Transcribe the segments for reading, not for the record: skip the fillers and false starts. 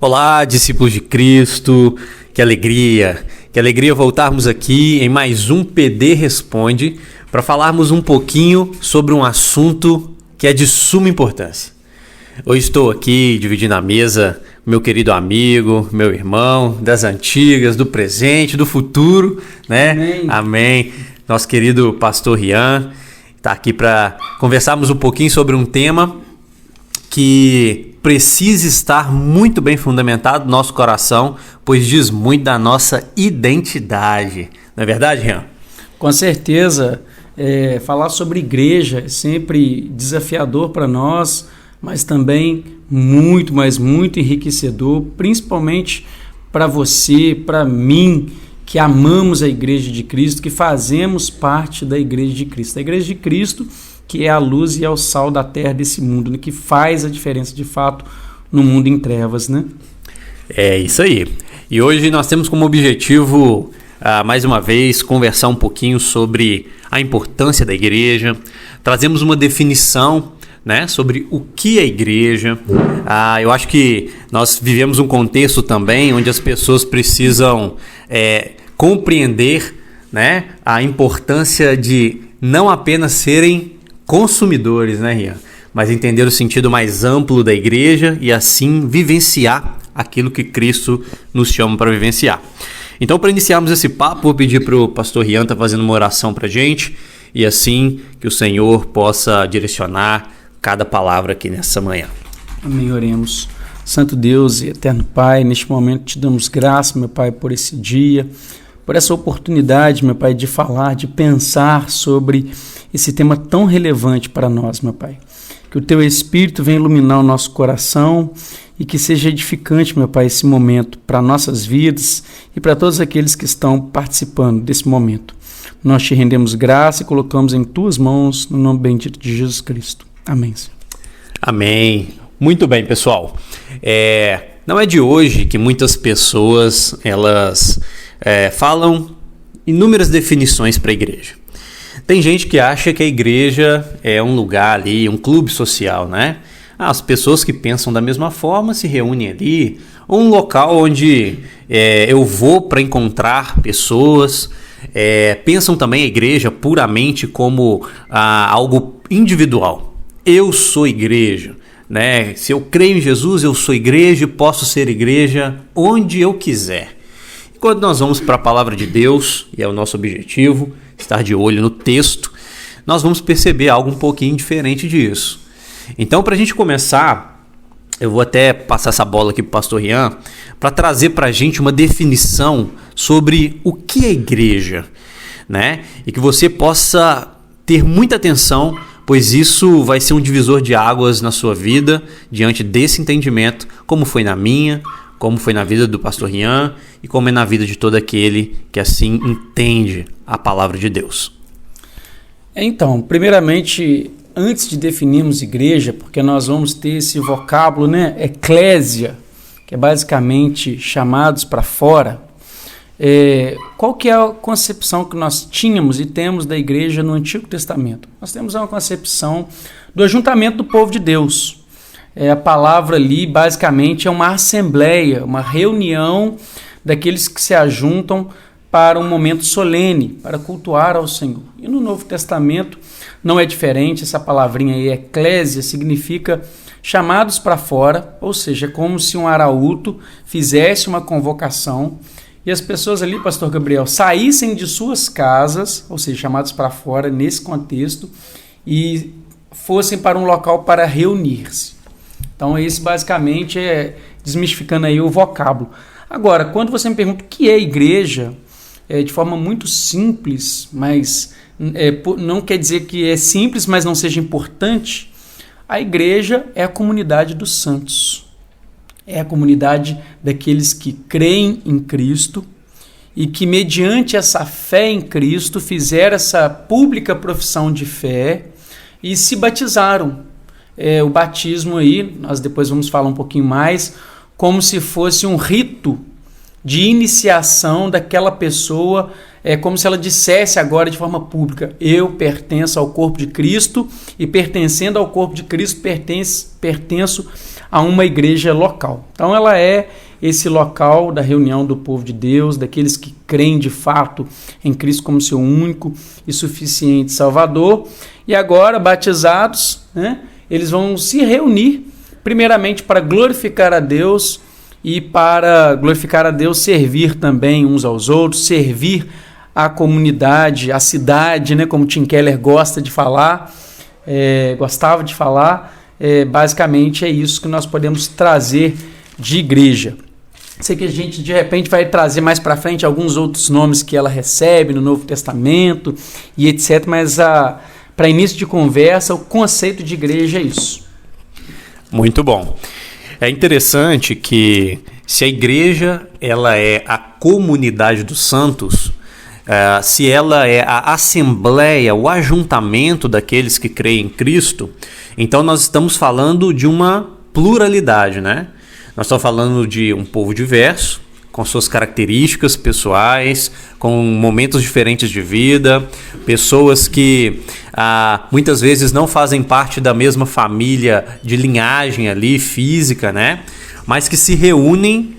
Olá, discípulos de Cristo, que alegria voltarmos aqui em mais um PD Responde para falarmos um pouquinho sobre um assunto que é de suma importância. Hoje estou aqui dividindo a mesa com meu querido amigo, meu irmão, das antigas, do presente, do futuro, né? Amém. Nosso querido pastor Rian está aqui para conversarmos um pouquinho sobre um tema que precisa estar muito bem fundamentado no nosso coração, pois diz muito da nossa identidade. Não é verdade, Rian? Com certeza. Falar sobre igreja é sempre desafiador para nós, mas também muito enriquecedor, principalmente para você, para mim, que amamos a Igreja de Cristo, que fazemos parte da Igreja de Cristo. A Igreja de Cristo, que é a luz e é o sal da terra desse mundo, né? Que faz a diferença de fato no mundo em trevas, né? É isso aí. E hoje nós temos como objetivo, mais uma vez, conversar um pouquinho sobre a importância da igreja. Trazemos uma definição, né, sobre o que é igreja. Eu acho que nós vivemos um contexto também onde as pessoas precisam compreender, né, a importância de não apenas serem consumidores, né, Rian? Mas entender o sentido mais amplo da igreja e assim vivenciar aquilo que Cristo nos chama para vivenciar. Então, para iniciarmos esse papo, vou pedir para o pastor Rian estar fazendo uma oração para a gente e assim que o Senhor possa direcionar cada palavra aqui nessa manhã. Amém, oremos. Santo Deus e eterno Pai, neste momento te damos graça, meu Pai, por esse dia, por essa oportunidade, meu Pai, de falar, de pensar sobre esse tema tão relevante para nós, meu Pai. Que o Teu Espírito venha iluminar o nosso coração e que seja edificante, meu Pai, esse momento para nossas vidas e para todos aqueles que estão participando desse momento. Nós te rendemos graça e colocamos em Tuas mãos, no nome bendito de Jesus Cristo. Amém, Senhor. Amém. Muito bem, pessoal. Não é de hoje que muitas pessoas elas falam inúmeras definições para a igreja. Tem gente que acha que a igreja é um lugar ali, um clube social, né? As pessoas que pensam da mesma forma se reúnem ali, ou um local onde eu vou para encontrar pessoas. Pensam também a igreja puramente como algo individual. Eu sou igreja, né? Se eu creio em Jesus, eu sou igreja e posso ser igreja onde eu quiser. E quando nós vamos para a palavra de Deus, e é o nosso objetivo, estar de olho no texto, nós vamos perceber algo um pouquinho diferente disso. Então, para a gente começar, eu vou até passar essa bola aqui para o pastor Rian, para trazer para a gente uma definição sobre o que é igreja, né? E que você possa ter muita atenção, pois isso vai ser um divisor de águas na sua vida, diante desse entendimento, como foi na minha, como foi na vida do pastor Rian e como é na vida de todo aquele que assim entende a palavra de Deus. Então, primeiramente, antes de definirmos igreja, porque nós vamos ter esse vocábulo, né, eclésia, que é basicamente chamados para fora, qual que é a concepção que nós tínhamos e temos da igreja no Antigo Testamento? Nós temos uma concepção do ajuntamento do povo de Deus. A palavra ali basicamente é uma assembleia, uma reunião daqueles que se ajuntam para um momento solene, para cultuar ao Senhor. E no Novo Testamento não é diferente, essa palavrinha aí, eclésia, significa chamados para fora, ou seja, como se um arauto fizesse uma convocação e as pessoas ali, pastor Gabriel, saíssem de suas casas, ou seja, chamados para fora nesse contexto, e fossem para um local para reunir-se. Então, esse basicamente é desmistificando aí o vocábulo. Agora, quando você me pergunta o que é igreja, de forma muito simples, mas não quer dizer que é simples, mas não seja importante, a igreja é a comunidade dos santos. É a comunidade daqueles que creem em Cristo e que, mediante essa fé em Cristo, fizeram essa pública profissão de fé e se batizaram. O batismo aí, nós depois vamos falar um pouquinho mais, como se fosse um rito de iniciação daquela pessoa, como se ela dissesse agora de forma pública: eu pertenço ao corpo de Cristo e, pertencendo ao corpo de Cristo, pertenço a uma igreja local. Então ela é esse local da reunião do povo de Deus, daqueles que creem de fato em Cristo como seu único e suficiente Salvador. E agora, batizados, né, eles vão se reunir primeiramente para glorificar a Deus e para glorificar a Deus, servir também uns aos outros, servir a comunidade, a cidade, né, como Tim Keller gostava de falar. Basicamente é isso que nós podemos trazer de igreja. Sei que a gente de repente vai trazer mais para frente alguns outros nomes que ela recebe no Novo Testamento e etc, mas para início de conversa, o conceito de igreja é isso. Muito bom. É interessante que se a igreja ela é a comunidade dos santos, se ela é a assembleia, o ajuntamento daqueles que creem em Cristo, então nós estamos falando de uma pluralidade, né? Nós estamos falando de um povo diverso, com suas características pessoais, com momentos diferentes de vida, pessoas que muitas vezes não fazem parte da mesma família de linhagem ali, física, né? Mas que se reúnem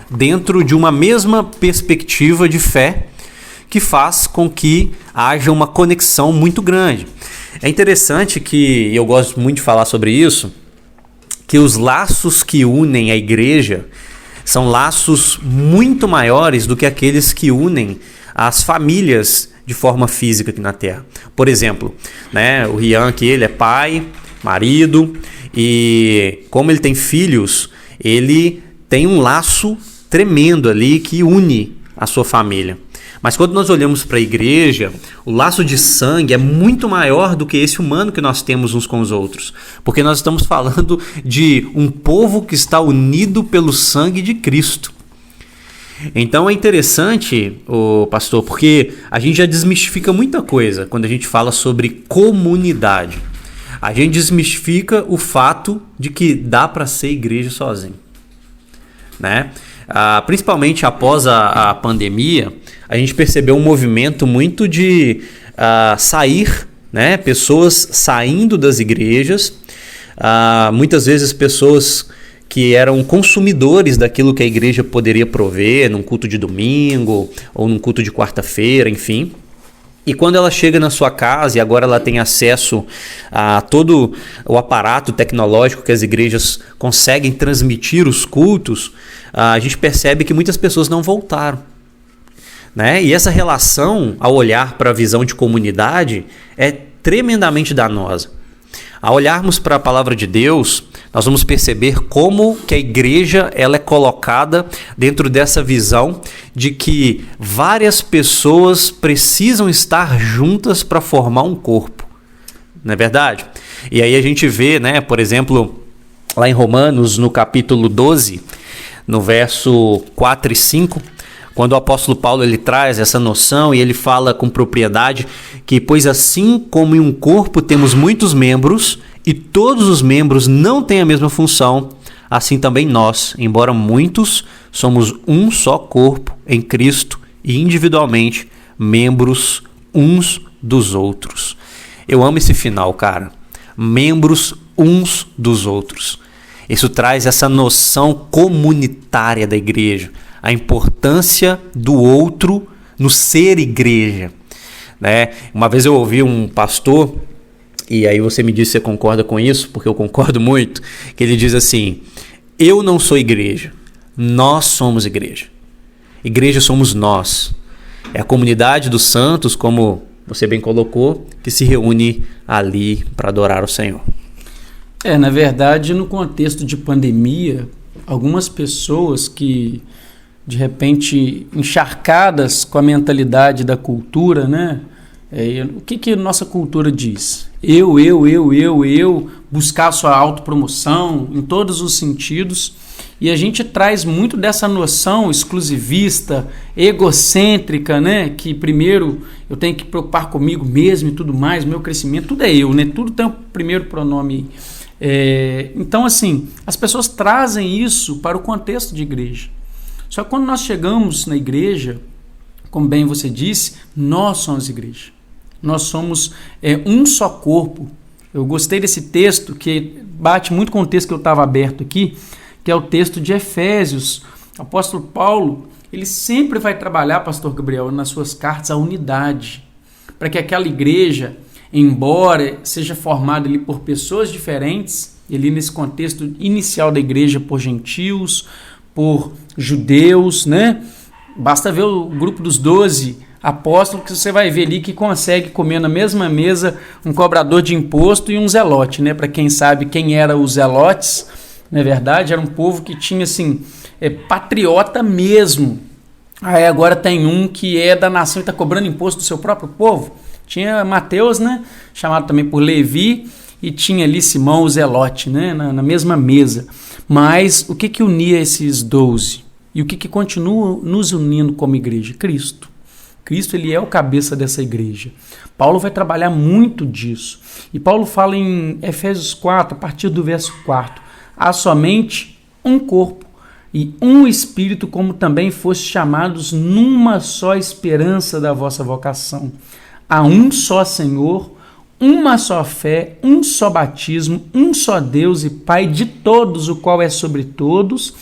dentro de uma mesma perspectiva de fé que faz com que haja uma conexão muito grande. É interessante que, eu gosto muito de falar sobre isso, que os laços que unem a igreja são laços muito maiores do que aqueles que unem as famílias de forma física aqui na Terra. Por exemplo, né, o Rian aqui, ele é pai, marido, e como ele tem filhos, ele tem um laço tremendo ali que une a sua família. Mas quando nós olhamos para a igreja, o laço de sangue é muito maior do que esse humano que nós temos uns com os outros. Porque nós estamos falando de um povo que está unido pelo sangue de Cristo. Então é interessante, pastor, porque a gente já desmistifica muita coisa quando a gente fala sobre comunidade. A gente desmistifica o fato de que dá para ser igreja sozinho, né? Principalmente após a pandemia, a gente percebeu um movimento muito de sair, né? Pessoas saindo das igrejas, muitas vezes pessoas que eram consumidores daquilo que a igreja poderia prover num culto de domingo ou num culto de quarta-feira, enfim. E quando ela chega na sua casa e agora ela tem acesso a todo o aparato tecnológico que as igrejas conseguem transmitir os cultos, a gente percebe que muitas pessoas não voltaram, né? E essa relação, ao olhar para a visão de comunidade, é tremendamente danosa. Ao olharmos para a palavra de Deus, nós vamos perceber como que a igreja ela é colocada dentro dessa visão de que várias pessoas precisam estar juntas para formar um corpo. Não é verdade? E aí a gente vê, né, por exemplo, lá em Romanos, no capítulo 12, no verso 4 e 5, quando o apóstolo Paulo ele traz essa noção e ele fala com propriedade que, pois assim como em um corpo temos muitos membros e todos os membros não têm a mesma função, assim também nós, embora muitos, somos um só corpo em Cristo e individualmente membros uns dos outros. Eu amo esse final, cara. Membros uns dos outros. Isso traz essa noção comunitária da igreja. A importância do outro no ser igreja, né? Uma vez eu ouvi um pastor, e aí você me diz se você concorda com isso, porque eu concordo muito, que ele diz assim: eu não sou igreja, nós somos igreja. Igreja somos nós. É a comunidade dos santos, como você bem colocou, que se reúne ali para adorar o Senhor. Na verdade, no contexto de pandemia, algumas pessoas que de repente encharcadas com a mentalidade da cultura, né? O que nossa cultura diz? Eu, buscar a sua autopromoção em todos os sentidos. E a gente traz muito dessa noção exclusivista, egocêntrica, né? Que primeiro eu tenho que preocupar comigo mesmo e tudo mais, meu crescimento, tudo é eu, né? Tudo tem o primeiro pronome. Então, assim, as pessoas trazem isso para o contexto de igreja. Só que quando nós chegamos na igreja, como bem você disse, nós somos igreja. Nós somos um só corpo Eu gostei desse texto, que bate muito com o texto que eu estava aberto aqui, que é o texto de Efésios. O apóstolo Paulo, ele sempre vai trabalhar, pastor Gabriel, nas suas cartas, a unidade, para que aquela igreja, embora seja formada ali por pessoas diferentes, ali nesse contexto inicial da igreja, por gentios, por judeus, né? Basta ver o grupo dos 12 apóstolos, que você vai ver ali que consegue comer na mesma mesa um cobrador de imposto e um zelote, né? Para quem sabe quem eram os zelotes, na verdade, era um povo que tinha, assim, patriota mesmo. Aí agora tem um que é da nação e está cobrando imposto do seu próprio povo. Tinha Mateus, né? Chamado também por Levi, e tinha ali Simão, o zelote, né? Na mesma mesa. Mas o que unia esses 12? E o que continua nos unindo como igreja? Cristo. Cristo, ele é o cabeça dessa igreja. Paulo vai trabalhar muito disso. E Paulo fala em Efésios 4, a partir do verso 4, há somente um corpo e um espírito, como também foste chamados numa só esperança da vossa vocação. Há um só Senhor, uma só fé, um só batismo, um só Deus e Pai de todos, o qual é sobre todos,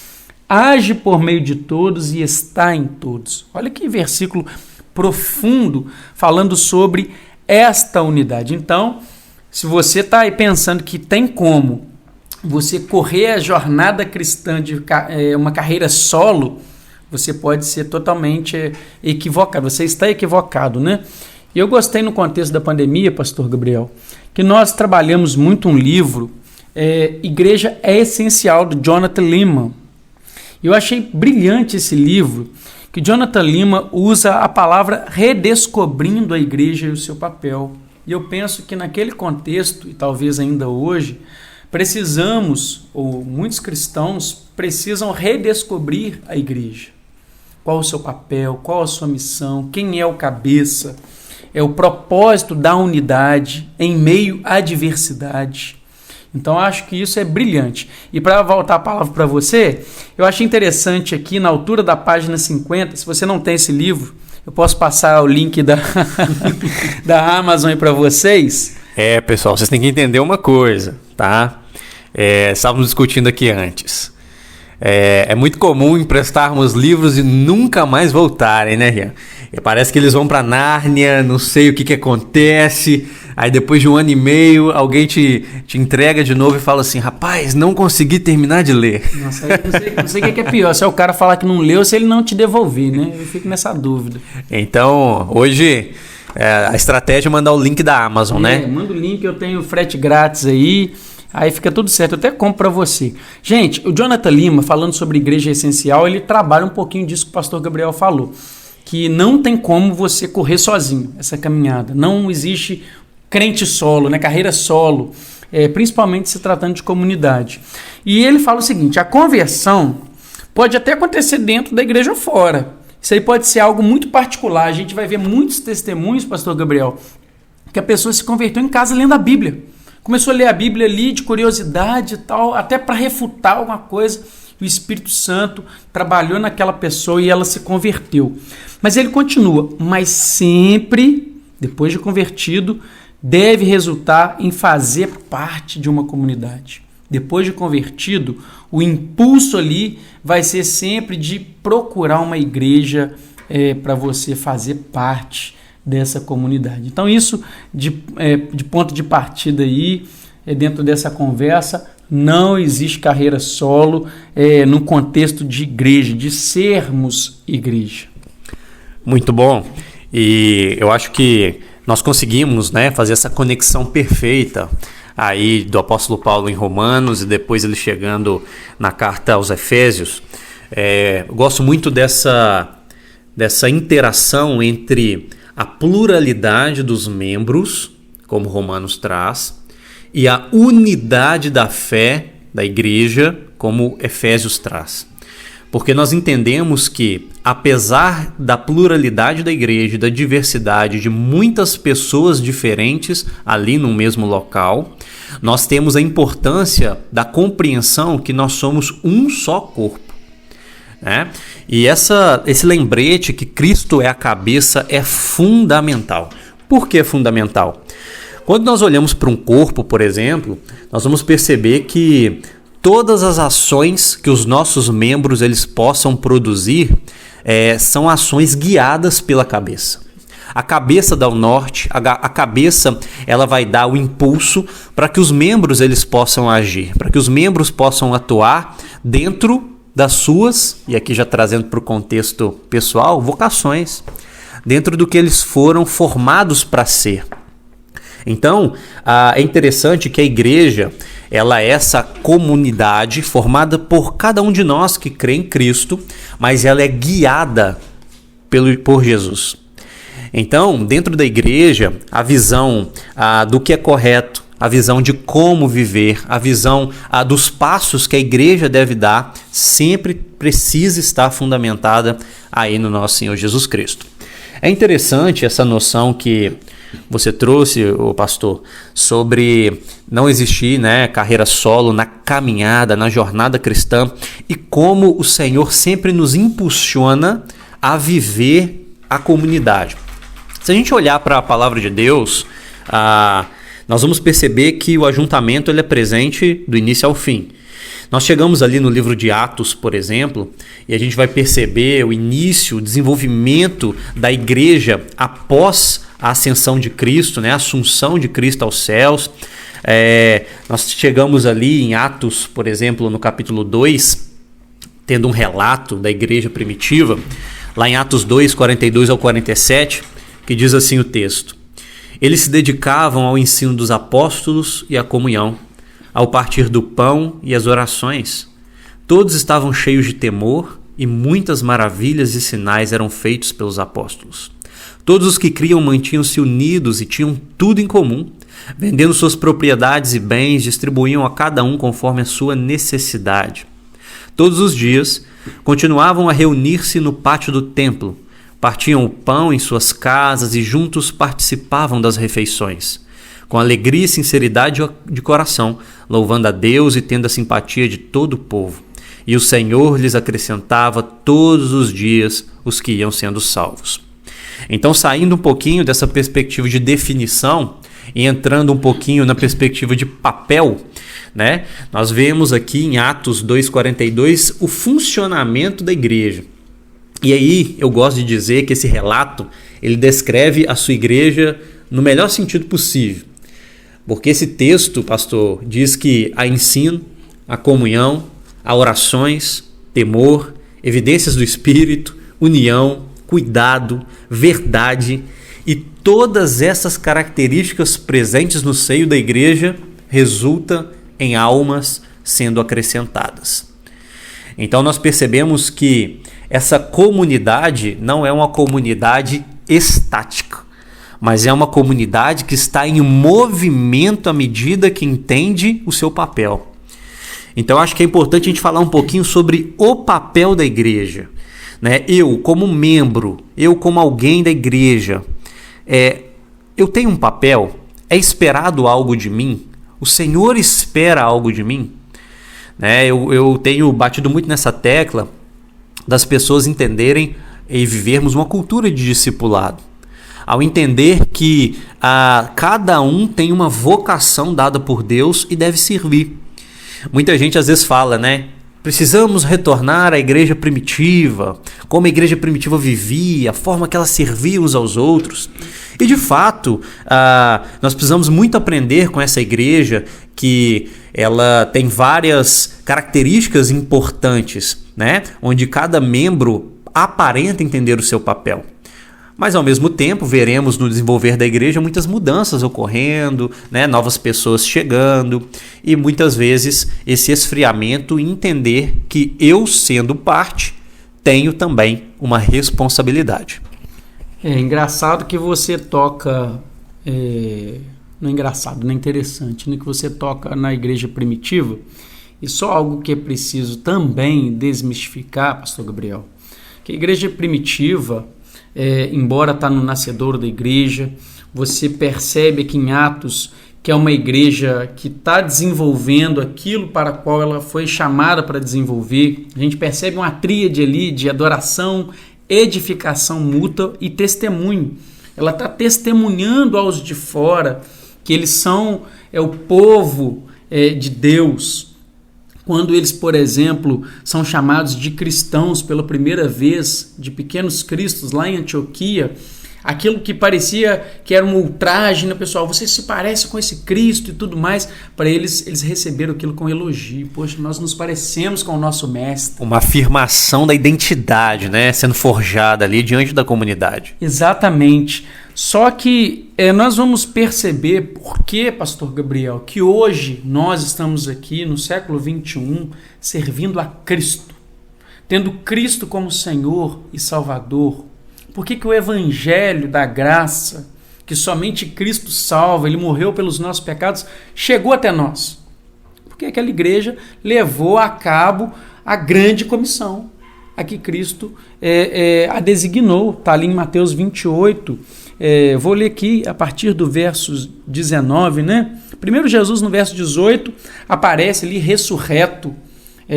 age por meio de todos e está em todos. Olha que versículo profundo falando sobre esta unidade. Então, se você está aí pensando que tem como você correr a jornada cristã de uma carreira solo, você pode ser totalmente equivocado. Você está equivocado, né? E eu gostei no contexto da pandemia, pastor Gabriel, que nós trabalhamos muito um livro, Igreja é Essencial, do Jonathan Leeman. Eu achei brilhante esse livro, que Jonathan Leeman usa a palavra redescobrindo a igreja e o seu papel. E eu penso que naquele contexto, e talvez ainda hoje, precisamos, ou muitos cristãos precisam redescobrir a igreja. Qual o seu papel, qual a sua missão, quem é o cabeça, é o propósito da unidade em meio à diversidade. Então, eu acho que isso é brilhante. E para voltar a palavra para você, eu acho interessante aqui, na altura da página 50, se você não tem esse livro, eu posso passar o link da Amazon para vocês. Pessoal, vocês têm que entender uma coisa, tá? Estávamos discutindo aqui antes. É muito comum emprestarmos livros e nunca mais voltarem, né, Rian? Parece que eles vão para Nárnia, não sei o que acontece. Aí depois de 1 ano e meio, alguém te entrega de novo e fala assim: rapaz, não consegui terminar de ler. Nossa, não sei o que é pior, se é o cara falar que não leu ou se ele não te devolver, né? Eu fico nessa dúvida. Então, hoje, a estratégia é mandar o link da Amazon, né? Manda o link, eu tenho frete grátis aí fica tudo certo, eu até compro para você. Gente, o Jonathan Leeman, falando sobre igreja essencial, ele trabalha um pouquinho disso que o pastor Gabriel falou, que não tem como você correr sozinho essa caminhada. Não existe crente solo, né? Carreira solo, principalmente se tratando de comunidade. E ele fala o seguinte: a conversão pode até acontecer dentro da igreja ou fora. Isso aí pode ser algo muito particular. A gente vai ver muitos testemunhos, pastor Gabriel, que a pessoa se converteu em casa lendo a Bíblia. Começou a ler a Bíblia ali de curiosidade e tal, até para refutar alguma coisa. O Espírito Santo trabalhou naquela pessoa e ela se converteu. Mas ele continua, mas sempre, depois de convertido, deve resultar em fazer parte de uma comunidade. Depois de convertido, o impulso ali vai ser sempre de procurar uma igreja para você fazer parte dessa comunidade. Então isso de ponto de partida aí, dentro dessa conversa, não existe carreira solo no contexto de igreja, de sermos igreja. Muito bom. E eu acho que nós conseguimos, né, fazer essa conexão perfeita aí do apóstolo Paulo em Romanos e depois ele chegando na carta aos Efésios. Eu gosto muito dessa interação entre a pluralidade dos membros, como Romanos traz, e a unidade da fé da igreja, como Efésios traz. Porque nós entendemos que, apesar da pluralidade da igreja, da diversidade de muitas pessoas diferentes ali no mesmo local, nós temos a importância da compreensão que nós somos um só corpo. E esse lembrete que Cristo é a cabeça é fundamental. Por que fundamental? Quando nós olhamos para um corpo, por exemplo, nós vamos perceber que todas as ações que os nossos membros eles possam produzir são ações guiadas pela cabeça. A cabeça dá o norte, a cabeça ela vai dar o impulso para que os membros eles possam agir, para que os membros possam atuar dentro das suas, e aqui já trazendo para o contexto pessoal, vocações, dentro do que eles foram formados para ser. Então, é interessante que a igreja ela é essa comunidade formada por cada um de nós que crê em Cristo, mas ela é guiada por Jesus. Então, dentro da igreja, a visão do que é correto, a visão de como viver, a visão dos passos que a igreja deve dar, sempre precisa estar fundamentada aí no nosso Senhor Jesus Cristo. É interessante essa noção que você trouxe, o pastor, sobre não existir, carreira solo na caminhada, na jornada cristã, e como o Senhor sempre nos impulsiona a viver a comunidade. Se a gente olhar para a palavra de Deus, nós vamos perceber que o ajuntamento ele é presente do início ao fim. Nós chegamos ali no livro de Atos, por exemplo, e a gente vai perceber o início, o desenvolvimento da igreja após a ascensão de Cristo, a assunção de Cristo aos céus. Nós chegamos ali em Atos, por exemplo, no capítulo 2, tendo um relato da igreja primitiva, lá em Atos 2, 42 ao 47, que diz assim o texto: Eles se dedicavam ao ensino dos apóstolos e à comunhão, ao partir do pão e às orações. Todos estavam cheios de temor e muitas maravilhas e sinais eram feitos pelos apóstolos. Todos os que criam mantinham-se unidos e tinham tudo em comum. Vendendo suas propriedades e bens, distribuíam a cada um conforme a sua necessidade. Todos os dias, continuavam a reunir-se no pátio do templo, partiam o pão em suas casas e juntos participavam das refeições, com alegria e sinceridade de coração, louvando a Deus e tendo a simpatia de todo o povo. E o Senhor lhes acrescentava todos os dias os que iam sendo salvos. Então, saindo um pouquinho dessa perspectiva de definição e entrando um pouquinho na perspectiva de papel, nós vemos aqui em Atos 2,42 o funcionamento da igreja. E aí eu gosto de dizer que esse relato ele descreve a sua igreja no melhor sentido possível. Porque esse texto, pastor, diz que há ensino, há comunhão, há orações, temor, evidências do Espírito, união, cuidado, verdade, e todas essas características presentes no seio da igreja resultam em almas sendo acrescentadas. Então nós percebemos que essa comunidade não é uma comunidade estática, mas é uma comunidade que está em movimento à medida que entende o seu papel. Então acho que é importante a gente falar um pouquinho sobre o papel da igreja. Eu como membro, eu como alguém da igreja, eu tenho um papel? É esperado algo de mim? O Senhor espera algo de mim? Eu tenho batido muito nessa tecla das pessoas entenderem e vivermos uma cultura de discipulado. Ao entender que cada um tem uma vocação dada por Deus e deve servir. Muita gente às vezes fala, precisamos retornar à igreja primitiva, como a igreja primitiva vivia, a forma que ela servia uns aos outros. E de fato, nós precisamos muito aprender com essa igreja que ela tem várias características importantes, onde cada membro aparenta entender o seu papel. Mas ao mesmo tempo veremos no desenvolver da igreja muitas mudanças ocorrendo, novas pessoas chegando e muitas vezes esse esfriamento e entender que eu, sendo parte, tenho também uma responsabilidade. É engraçado que você toca, não é engraçado, não é interessante, que você toca na igreja primitiva, e só algo que é preciso também desmistificar, pastor Gabriel, que a igreja primitiva, embora está no nascedouro da igreja, você percebe aqui em Atos que é uma igreja que está desenvolvendo aquilo para o qual ela foi chamada para desenvolver. A gente percebe uma tríade ali de adoração, edificação mútua e testemunho. Ela está testemunhando aos de fora que eles são o povo de Deus, quando eles, por exemplo, são chamados de cristãos pela primeira vez, de pequenos cristos lá em Antioquia, aquilo que parecia que era um ultraje, né, pessoal? Você se parece com esse Cristo e tudo mais. Para eles receberam aquilo com elogio. Poxa, nós nos parecemos com o nosso mestre. Uma afirmação da identidade, né? Sendo forjada ali diante da comunidade. Exatamente. Só que nós vamos perceber por que, pastor Gabriel, que hoje nós estamos aqui no século 21 servindo a Cristo, tendo Cristo como Senhor e Salvador. Por que o evangelho da graça, que somente Cristo salva, ele morreu pelos nossos pecados, chegou até nós? Porque aquela igreja levou a cabo a grande comissão, a que Cristo a designou. Está ali em Mateus 28. Vou ler aqui a partir do verso 19, né? Primeiro Jesus, no verso 18, aparece ali ressurreto,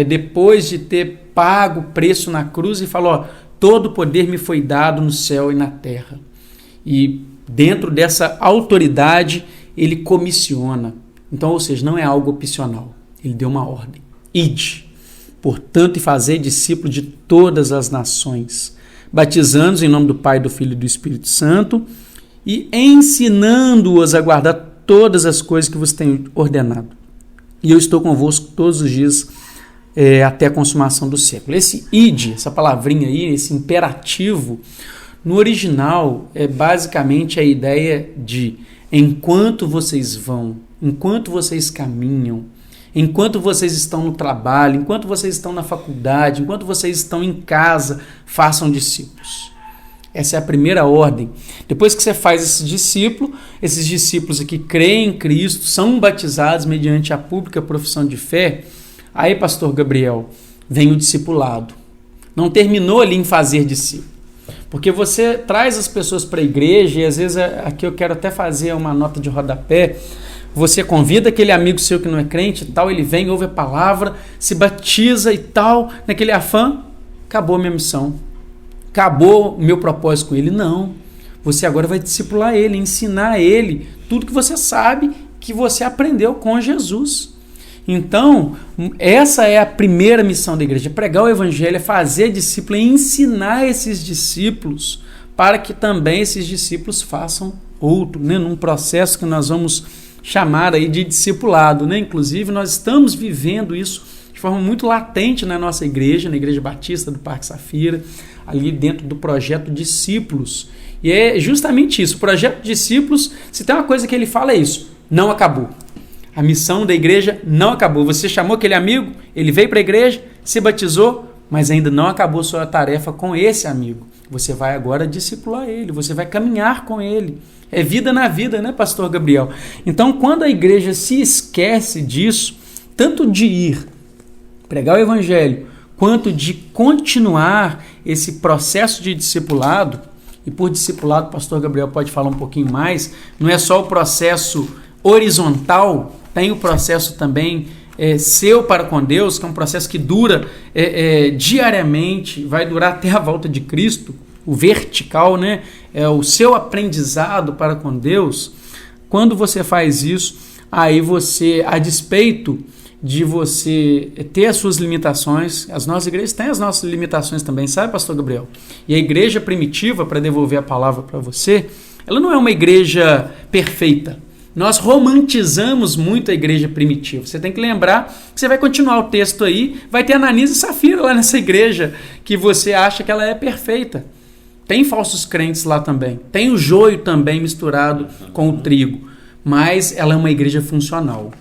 depois de ter pago o preço na cruz, e falou: todo poder me foi dado no céu e na terra. E dentro dessa autoridade, ele comissiona. Então, ou seja, não é algo opcional. Ele deu uma ordem. Ide, portanto, e fazei discípulos de todas as nações, batizando-os em nome do Pai, do Filho e do Espírito Santo, e ensinando-os a guardar todas as coisas que vos tenho ordenado. E eu estou convosco todos os dias, até a consumação do século. Esse ide, essa palavrinha aí, esse imperativo, no original é basicamente a ideia de enquanto vocês vão, enquanto vocês caminham, enquanto vocês estão no trabalho, enquanto vocês estão na faculdade, enquanto vocês estão em casa, façam discípulos. Essa é a primeira ordem. Depois que você faz esses discípulos aqui creem em Cristo, são batizados mediante a pública profissão de fé. Aí, pastor Gabriel, vem o discipulado. Não terminou ali em fazer discípulo. Porque você traz as pessoas para a igreja, e às vezes aqui eu quero até fazer uma nota de rodapé. Você convida aquele amigo seu que não é crente e tal, ele vem, ouve a palavra, se batiza e tal, naquele afã, acabou a minha missão. Acabou o meu propósito com ele. Não. Você agora vai discipular ele, ensinar ele tudo que você sabe que você aprendeu com Jesus. Então, essa é a primeira missão da igreja: pregar o evangelho, é fazer discípulo, é ensinar esses discípulos para que também esses discípulos façam outro, né? Num processo que nós vamos chamar aí de discipulado, né? Inclusive, nós estamos vivendo isso de forma muito latente na nossa igreja, na Igreja Batista do Parque Safira, ali dentro do projeto Discípulos. E é justamente isso, o projeto Discípulos, se tem uma coisa que ele fala é isso: não acabou. A missão da igreja não acabou. Você chamou aquele amigo, ele veio para a igreja, se batizou, mas ainda não acabou sua tarefa com esse amigo. Você vai agora discipular ele, você vai caminhar com ele. É vida na vida, né, pastor Gabriel? Então, quando a igreja se esquece disso, tanto de ir pregar o evangelho, quanto de continuar esse processo de discipulado, e por discipulado o pastor Gabriel pode falar um pouquinho mais, não é só o processo horizontal, tem o processo também seu para com Deus, que é um processo que dura diariamente, vai durar até a volta de Cristo, o vertical, né? É o seu aprendizado para com Deus. Quando você faz isso, aí você, a despeito de você ter as suas limitações, as nossas igrejas têm as nossas limitações também, sabe, pastor Gabriel? E a igreja primitiva, para devolver a palavra para você, ela não é uma igreja perfeita. Nós romantizamos muito a igreja primitiva. Você tem que lembrar que você vai continuar o texto aí, vai ter Ananias e Safira lá nessa igreja que você acha que ela é perfeita. Tem falsos crentes lá também. Tem o joio também misturado com o trigo. Mas ela é uma igreja funcional.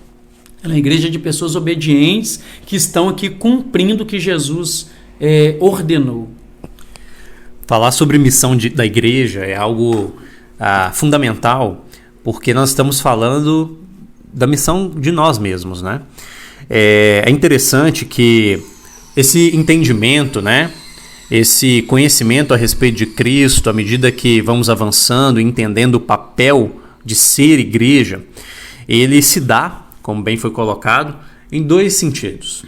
Ela é uma igreja de pessoas obedientes que estão aqui cumprindo o que Jesus ordenou. Falar sobre missão da igreja é algo fundamental, porque nós estamos falando da missão de nós mesmos, né? É interessante que esse entendimento, né? Esse conhecimento a respeito de Cristo, à medida que vamos avançando, entendendo o papel de ser igreja, ele se dá, como bem foi colocado, em dois sentidos.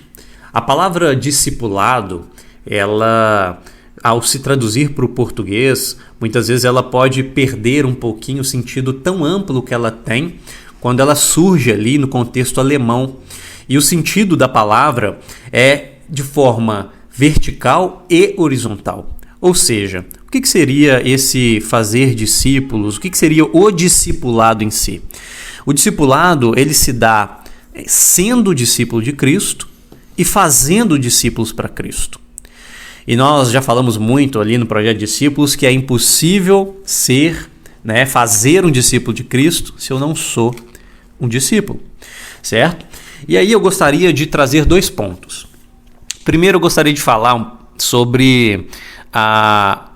A palavra discipulado, ela, ao se traduzir para o português, muitas vezes ela pode perder um pouquinho o sentido tão amplo que ela tem quando ela surge ali no contexto alemão. E o sentido da palavra é de forma vertical e horizontal. Ou seja, o que seria esse fazer discípulos? O que seria o discipulado em si? O discipulado, ele se dá sendo discípulo de Cristo e fazendo discípulos para Cristo. E nós já falamos muito ali no Projeto Discípulos que é impossível fazer um discípulo de Cristo se eu não sou um discípulo, certo? E aí eu gostaria de trazer 2 pontos. Primeiro eu gostaria de falar sobre a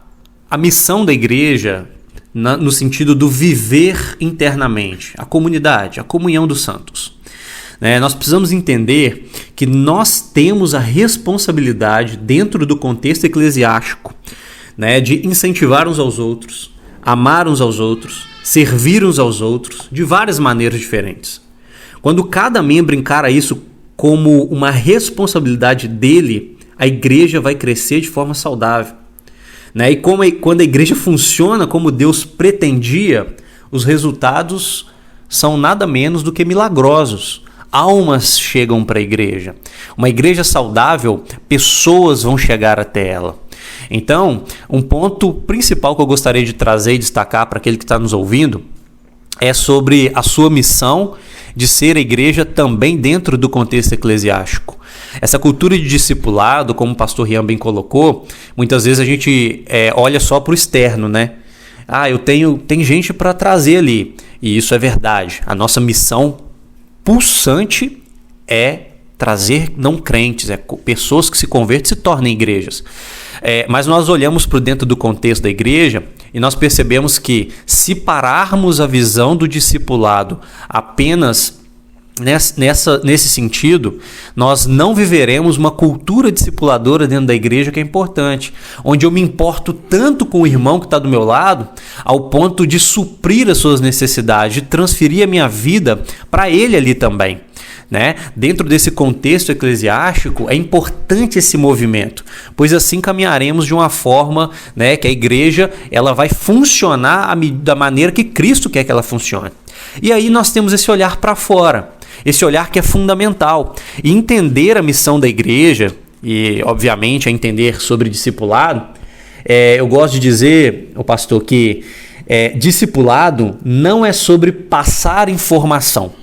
missão da igreja no sentido do viver internamente, a comunidade, a comunhão dos santos. Nós precisamos entender que nós temos a responsabilidade, dentro do contexto eclesiástico, de incentivar uns aos outros, amar uns aos outros, servir uns aos outros, de várias maneiras diferentes. Quando cada membro encara isso como uma responsabilidade dele, a igreja vai crescer de forma saudável. E quando a igreja funciona como Deus pretendia, os resultados são nada menos do que milagrosos. Almas chegam para a igreja. Uma igreja saudável, pessoas vão chegar até ela. Então, um ponto principal que eu gostaria de trazer e destacar para aquele que está nos ouvindo é sobre a sua missão de ser a igreja também dentro do contexto eclesiástico. Essa cultura de discipulado, como o pastor Rian bem colocou, muitas vezes a gente olha só para o externo, tem gente para trazer ali, e isso é verdade. A nossa missão pulsante é trazer não crentes, pessoas que se convertem e se tornem igrejas. Mas nós olhamos para dentro do contexto da igreja e nós percebemos que se pararmos a visão do discipulado apenas nesse sentido, nós não viveremos uma cultura discipuladora dentro da igreja, que é importante, onde eu me importo tanto com o irmão que está do meu lado, ao ponto de suprir as suas necessidades, de transferir a minha vida para ele ali também. Dentro desse contexto eclesiástico é importante esse movimento, pois assim caminharemos de uma forma que a igreja ela vai funcionar da maneira que Cristo quer que ela funcione. E aí nós temos esse olhar para fora, esse olhar que é fundamental, e entender a missão da igreja e obviamente a entender sobre discipulado. Eu gosto de dizer, o pastor, que discipulado não é sobre passar informação.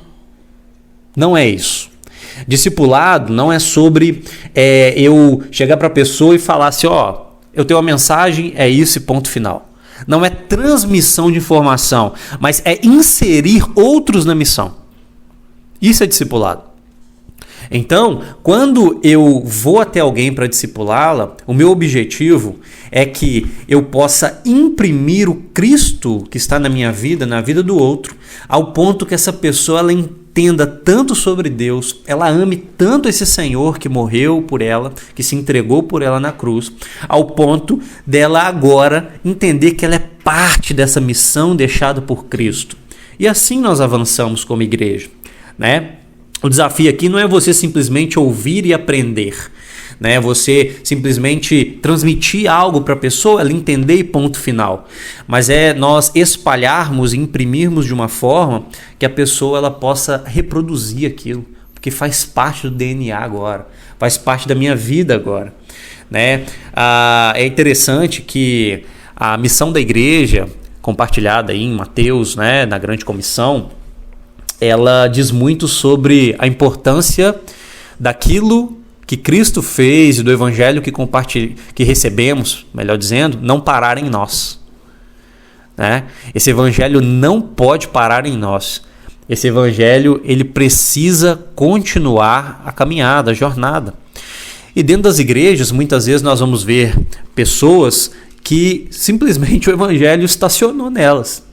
Não é isso. Discipulado não é sobre eu chegar para a pessoa e falar assim, eu tenho uma mensagem, é isso e ponto final. Não é transmissão de informação, mas é inserir outros na missão. Isso é discipulado. Então, quando eu vou até alguém para discipulá-la, o meu objetivo é que eu possa imprimir o Cristo que está na minha vida, na vida do outro, ao ponto que essa pessoa ela entenda tanto sobre Deus, ela ame tanto esse Senhor que morreu por ela, que se entregou por ela na cruz, ao ponto dela agora entender que ela é parte dessa missão deixada por Cristo. E assim nós avançamos como igreja, O desafio aqui não é você simplesmente ouvir e aprender, Você simplesmente transmitir algo para a pessoa, ela entender e ponto final. Mas é nós espalharmos e imprimirmos de uma forma que a pessoa ela possa reproduzir aquilo, porque faz parte do DNA agora, faz parte da minha vida agora, É interessante que a missão da igreja, compartilhada aí em Mateus, na Grande Comissão, ela diz muito sobre a importância daquilo que Cristo fez e do evangelho que recebemos, melhor dizendo, não parar em nós. Esse evangelho não pode parar em nós. Esse evangelho ele precisa continuar a caminhada, a jornada. E dentro das igrejas, muitas vezes nós vamos ver pessoas que simplesmente o evangelho estacionou nelas.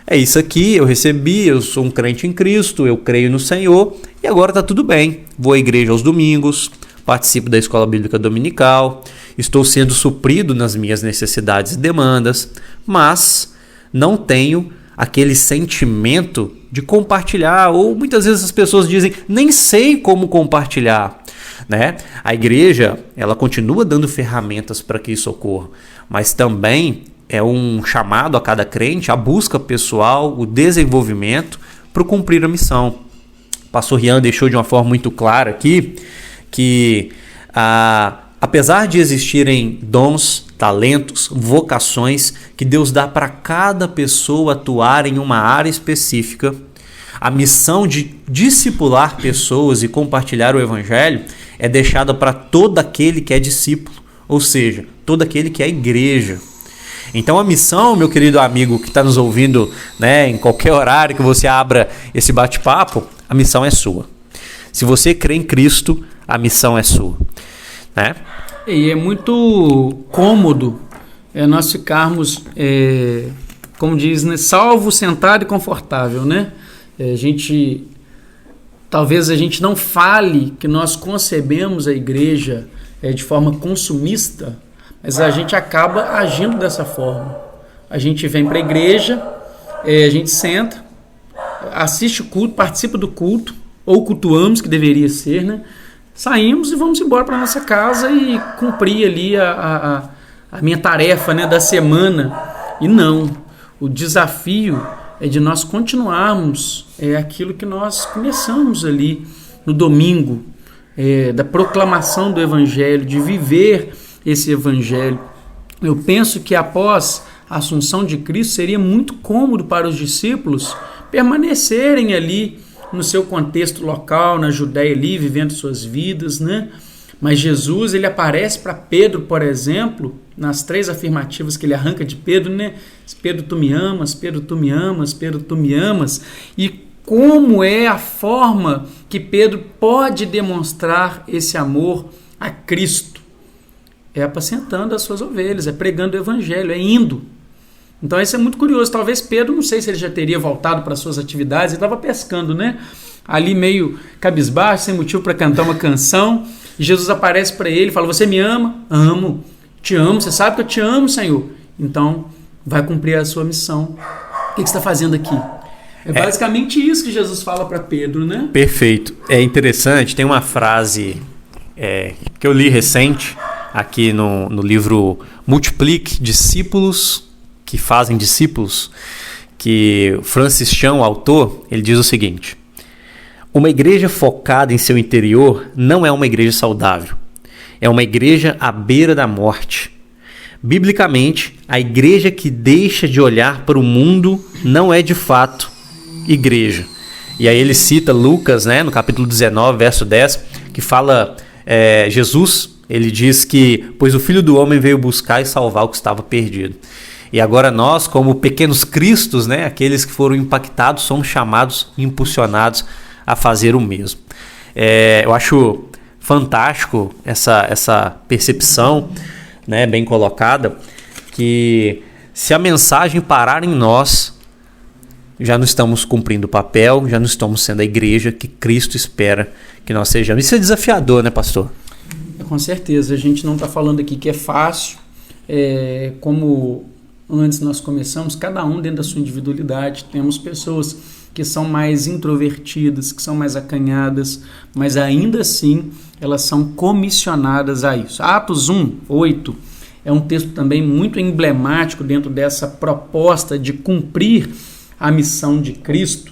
É isso aqui, eu recebi, eu sou um crente em Cristo, eu creio no Senhor e agora está tudo bem. Vou à igreja aos domingos, participo da escola bíblica dominical, estou sendo suprido nas minhas necessidades e demandas, mas não tenho aquele sentimento de compartilhar, ou muitas vezes as pessoas dizem, nem sei como compartilhar. A igreja ela continua dando ferramentas para que isso ocorra, mas também é um chamado a cada crente, a busca pessoal, o desenvolvimento, para cumprir a missão. O pastor Rian deixou de uma forma muito clara aqui que apesar de existirem dons, talentos, vocações que Deus dá para cada pessoa atuar em uma área específica, a missão de discipular pessoas e compartilhar o evangelho é deixada para todo aquele que é discípulo, ou seja, todo aquele que é igreja. Então a missão, meu querido amigo que está nos ouvindo, né, em qualquer horário que você abra esse bate-papo, a missão é sua. Se você crê em Cristo, a missão é sua, né? E é muito cômodo nós ficarmos, como diz, né, salvo, sentado e confortável, né? Talvez a gente não fale que nós concebemos a igreja de forma consumista, mas a gente acaba agindo dessa forma. A gente vem para a igreja, a gente senta, assiste o culto, participa do culto, ou cultuamos, que deveria ser, né? Saímos e vamos embora para nossa casa e cumprir ali a minha tarefa, né, da semana. E não, o desafio é de nós continuarmos aquilo que nós começamos ali no domingo, da proclamação do evangelho, de viver esse evangelho. Eu penso que após a assunção de Cristo seria muito cômodo para os discípulos permanecerem ali no seu contexto local, na Judéia ali, vivendo suas vidas, né? Mas Jesus, ele aparece para Pedro, por exemplo, nas 3 afirmativas que ele arranca de Pedro, né? Pedro, tu me amas, Pedro, tu me amas, Pedro, tu me amas. E como é a forma que Pedro pode demonstrar esse amor a Cristo? É apacentando as suas ovelhas, é pregando o evangelho, é indo. Então isso é muito curioso. Talvez Pedro, não sei se ele já teria voltado para suas atividades, ele estava pescando, né? Ali meio cabisbaixo, sem motivo para cantar uma canção. E Jesus aparece para ele e fala: você me ama? Amo. Te amo. Você sabe que eu te amo, Senhor. Então vai cumprir a sua missão. O que você está fazendo aqui? É basicamente isso que Jesus fala para Pedro, né? Perfeito. É interessante, tem uma frase que eu li recente aqui no livro Multiplique, Discípulos que Fazem Discípulos, que Francis Chan, o autor, ele diz o seguinte: uma igreja focada em seu interior não é uma igreja saudável, é uma igreja à beira da morte. Biblicamente, a igreja que deixa de olhar para o mundo não é de fato igreja. E aí ele cita Lucas, né, no capítulo 19, verso 10, que fala, Jesus, ele diz que, pois o Filho do Homem veio buscar e salvar o que estava perdido. E agora nós, como pequenos cristos, né, aqueles que foram impactados, somos chamados e impulsionados a fazer o mesmo. Eu acho fantástico essa percepção, né, bem colocada, que se a mensagem parar em nós, já não estamos cumprindo o papel, já não estamos sendo a igreja que Cristo espera que nós sejamos. Isso é desafiador, né, pastor? Com certeza. A gente não está falando aqui que é fácil, como antes nós começamos, cada um dentro da sua individualidade. Temos pessoas que são mais introvertidas, que são mais acanhadas, mas ainda assim elas são comissionadas a isso. Atos 1:8 é um texto também muito emblemático dentro dessa proposta de cumprir a missão de Cristo.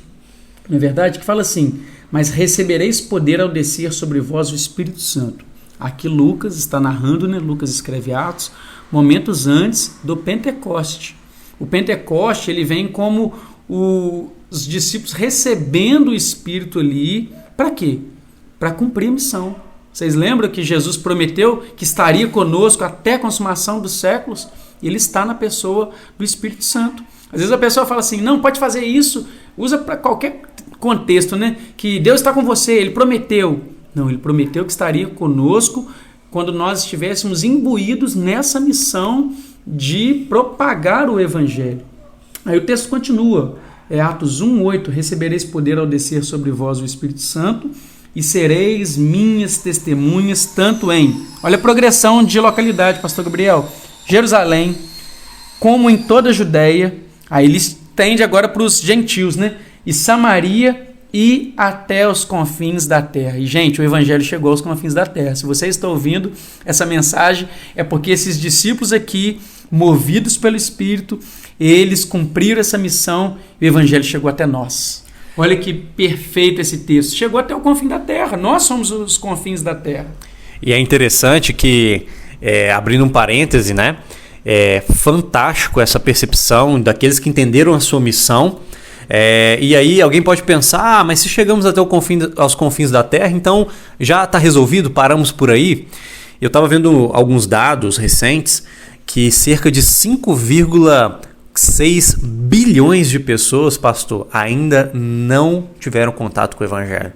Não é verdade? Que fala assim: mas recebereis poder ao descer sobre vós o Espírito Santo. Aqui Lucas está narrando, né? Lucas escreve Atos, momentos antes do Pentecoste. O Pentecoste, ele vem como os discípulos recebendo o Espírito ali, para quê? Para cumprir a missão. Vocês lembram que Jesus prometeu que estaria conosco até a consumação dos séculos? E ele está na pessoa do Espírito Santo. Às vezes a pessoa fala assim: não, pode fazer isso, usa para qualquer contexto, né? Que Deus está com você, ele prometeu. Não, ele prometeu que estaria conosco quando nós estivéssemos imbuídos nessa missão de propagar o evangelho. Aí o texto continua, Atos 1:8, recebereis poder ao descer sobre vós o Espírito Santo e sereis minhas testemunhas tanto em, olha a progressão de localidade, pastor Gabriel, Jerusalém, como em toda a Judéia, aí ele estende agora para os gentios, né? E Samaria e até os confins da terra. E, gente, o evangelho chegou aos confins da terra. Se você está ouvindo essa mensagem, é porque esses discípulos aqui, movidos pelo Espírito, eles cumpriram essa missão e o evangelho chegou até nós. Olha que perfeito esse texto. Chegou até o confim da terra. Nós somos os confins da terra. E é interessante que, abrindo um parêntese, né? É fantástico essa percepção daqueles que entenderam a sua missão. E aí alguém pode pensar, mas se chegamos até aos confins da terra, então já está resolvido, paramos por aí? Eu estava vendo alguns dados recentes que cerca de 5,6 bilhões de pessoas, pastor, ainda não tiveram contato com o Evangelho.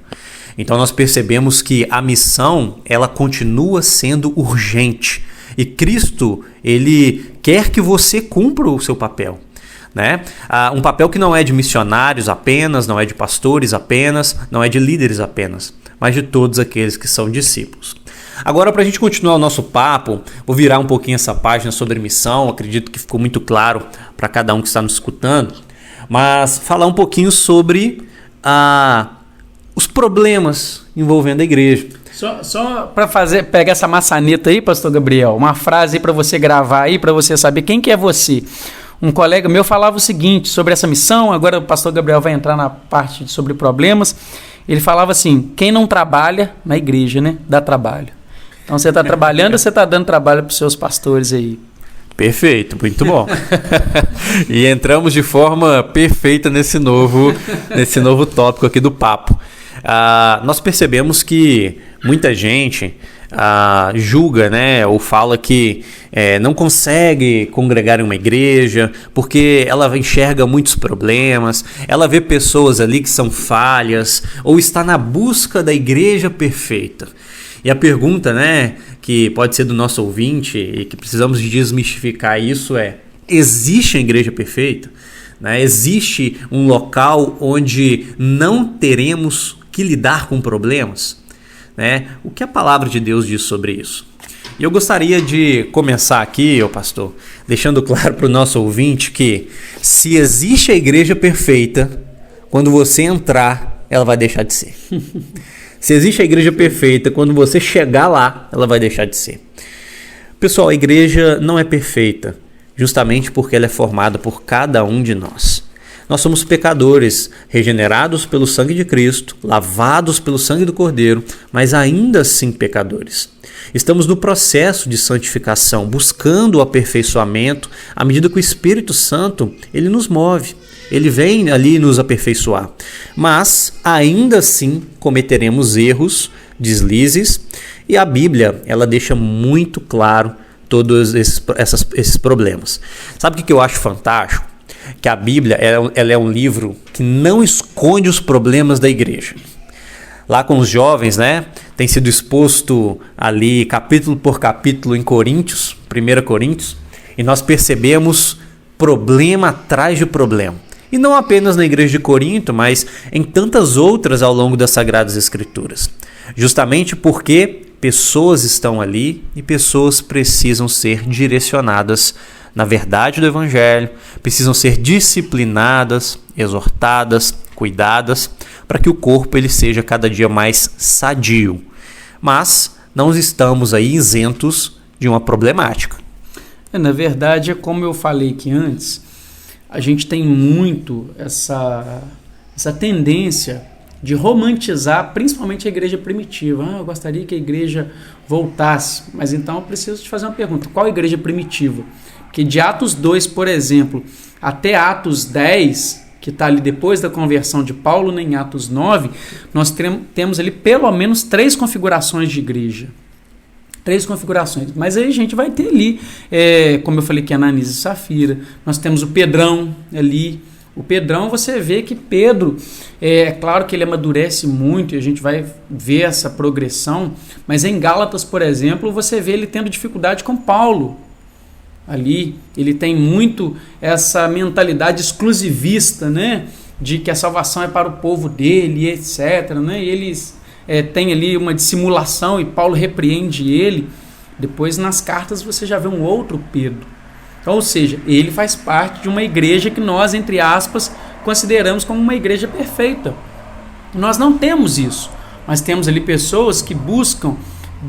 Então nós percebemos que a missão, ela continua sendo urgente. E Cristo, ele quer que você cumpra o seu papel, né? Um papel que não é de missionários apenas, não é de pastores apenas, não é de líderes apenas, mas de todos aqueles que são discípulos. Agora, para a gente continuar o nosso papo, vou virar um pouquinho essa página sobre missão. Acredito que ficou muito claro para cada um que está nos escutando, mas falar um pouquinho sobre os problemas envolvendo a igreja. Só para pegar essa maçaneta aí, pastor Gabriel, uma frase aí para você gravar aí, para você saber quem que é você. Um colega meu falava o seguinte sobre essa missão, agora o pastor Gabriel vai entrar na parte sobre problemas. Ele falava assim: quem não trabalha na igreja, né, dá trabalho. Então você está trabalhando ou você está dando trabalho para os seus pastores aí? Perfeito, muito bom. E entramos de forma perfeita nesse novo tópico aqui do papo. Nós percebemos que muita gente julga, né, ou fala que não consegue congregar em uma igreja porque ela enxerga muitos problemas, ela vê pessoas ali que são falhas ou está na busca da igreja perfeita. E a pergunta, né, que pode ser do nosso ouvinte e que precisamos desmistificar isso existe a igreja perfeita? Né? Existe um local onde não teremos que lidar com problemas? Né? O que a palavra de Deus diz sobre isso? E eu gostaria de começar aqui, pastor, deixando claro para o nosso ouvinte que se existe a igreja perfeita, quando você entrar, ela vai deixar de ser. Se existe a igreja perfeita, quando você chegar lá, ela vai deixar de ser. Pessoal, a igreja não é perfeita, justamente porque ela é formada por cada um de nós. Nós somos pecadores, regenerados pelo sangue de Cristo, lavados pelo sangue do Cordeiro, mas ainda assim pecadores. Estamos no processo de santificação, buscando o aperfeiçoamento, à medida que o Espírito Santo, ele nos move. Ele vem ali nos aperfeiçoar, mas ainda assim cometeremos erros, deslizes, e a Bíblia ela deixa muito claro todos esses problemas. Sabe o que eu acho fantástico? Que a Bíblia ela é um livro que não esconde os problemas da igreja. Lá com os jovens, né, tem sido exposto ali capítulo por capítulo em Coríntios, 1 Coríntios, e nós percebemos problema atrás de problema. E não apenas na igreja de Corinto, mas em tantas outras ao longo das Sagradas Escrituras. Justamente porque pessoas estão ali e pessoas precisam ser direcionadas na verdade do Evangelho, precisam ser disciplinadas, exortadas, cuidadas, para que o corpo ele seja cada dia mais sadio. Mas não estamos aí isentos de uma problemática. Na verdade, é como eu falei aqui antes, a gente tem muito essa tendência de romantizar principalmente a igreja primitiva. Eu gostaria que a igreja voltasse, mas então eu preciso te fazer uma pergunta: qual igreja primitiva? Porque de Atos 2, por exemplo, até Atos 10, que está ali depois da conversão de Paulo, né, em Atos 9, nós temos ali pelo menos 3 configurações de igreja. 3 configurações. Mas aí a gente vai ter ali, como eu falei, que é Ananias e Safira. Nós temos o Pedrão ali. O Pedrão, você vê que Pedro, é claro que ele amadurece muito e a gente vai ver essa progressão, mas em Gálatas, por exemplo, você vê ele tendo dificuldade com Paulo. Ali, ele tem muito essa mentalidade exclusivista, né? De que a salvação é para o povo dele, etc. Né? E eles têm ali uma dissimulação e Paulo repreende ele. Depois, nas cartas, você já vê um outro Pedro. Então, ou seja, ele faz parte de uma igreja que nós, entre aspas, consideramos como uma igreja perfeita. Nós não temos isso, mas temos ali pessoas que buscam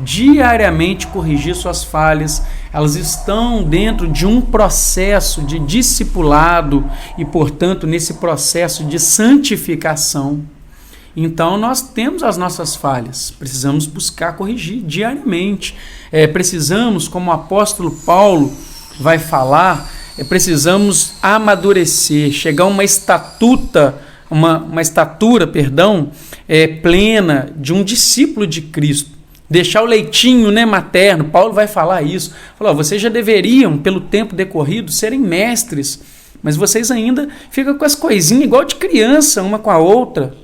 diariamente corrigir suas falhas, elas estão dentro de um processo de discipulado e, portanto, nesse processo de santificação. Então, nós temos as nossas falhas, precisamos buscar corrigir diariamente. Precisamos, como o apóstolo Paulo vai falar, precisamos amadurecer, chegar a uma estatura plena de um discípulo de Cristo. Deixar o leitinho, materno. Paulo vai falar isso. Falou, vocês já deveriam, pelo tempo decorrido, serem mestres, mas vocês ainda ficam com as coisinhas igual de criança, uma com a outra.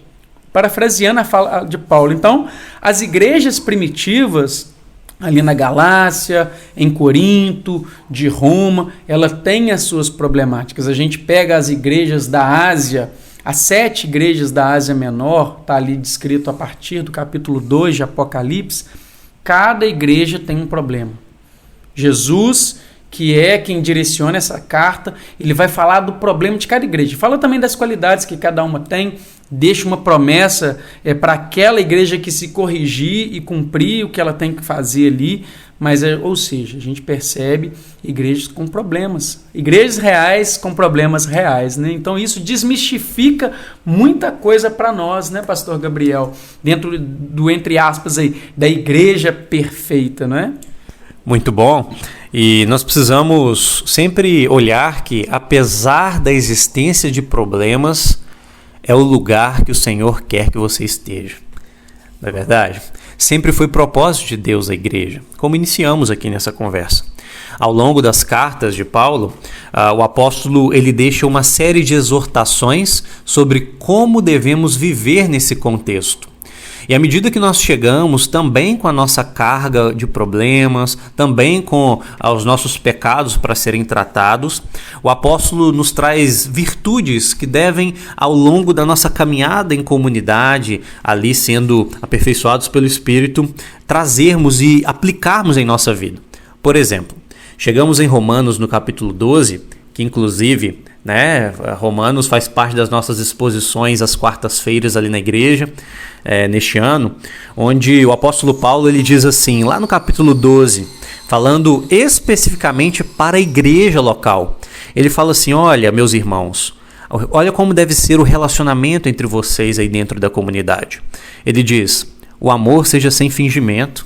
Parafraseando a fala de Paulo. Então, as igrejas primitivas, ali na Galácia, em Corinto, de Roma, ela tem as suas problemáticas. A gente pega as igrejas da Ásia, as 7 igrejas da Ásia Menor, está ali descrito a partir do capítulo 2 de Apocalipse, cada igreja tem um problema. Jesus, que é quem direciona essa carta, ele vai falar do problema de cada igreja. Fala também das qualidades que cada uma tem, deixa uma promessa para aquela igreja que se corrigir e cumprir o que ela tem que fazer ali, mas, ou seja, a gente percebe igrejas com problemas, igrejas reais com problemas reais, Então isso desmistifica muita coisa para nós, pastor Gabriel, dentro do, entre aspas, aí, da igreja perfeita, não é? Muito bom. E nós precisamos sempre olhar que, apesar da existência de problemas, é o lugar que o Senhor quer que você esteja. Não é verdade? Sempre foi propósito de Deus a igreja, como iniciamos aqui nessa conversa. Ao longo das cartas de Paulo, o apóstolo ele deixa uma série de exortações sobre como devemos viver nesse contexto. E à medida que nós chegamos também com a nossa carga de problemas, também com os nossos pecados para serem tratados, o apóstolo nos traz virtudes que devem, ao longo da nossa caminhada em comunidade, ali sendo aperfeiçoados pelo Espírito, trazermos e aplicarmos em nossa vida. Por exemplo, chegamos em Romanos no capítulo 12, que inclusive, Romanos faz parte das nossas exposições às quartas-feiras ali na igreja, neste ano, onde o apóstolo Paulo ele diz assim, lá no capítulo 12, falando especificamente para a igreja local, ele fala assim, olha, meus irmãos, olha como deve ser o relacionamento entre vocês aí dentro da comunidade. Ele diz, o amor seja sem fingimento,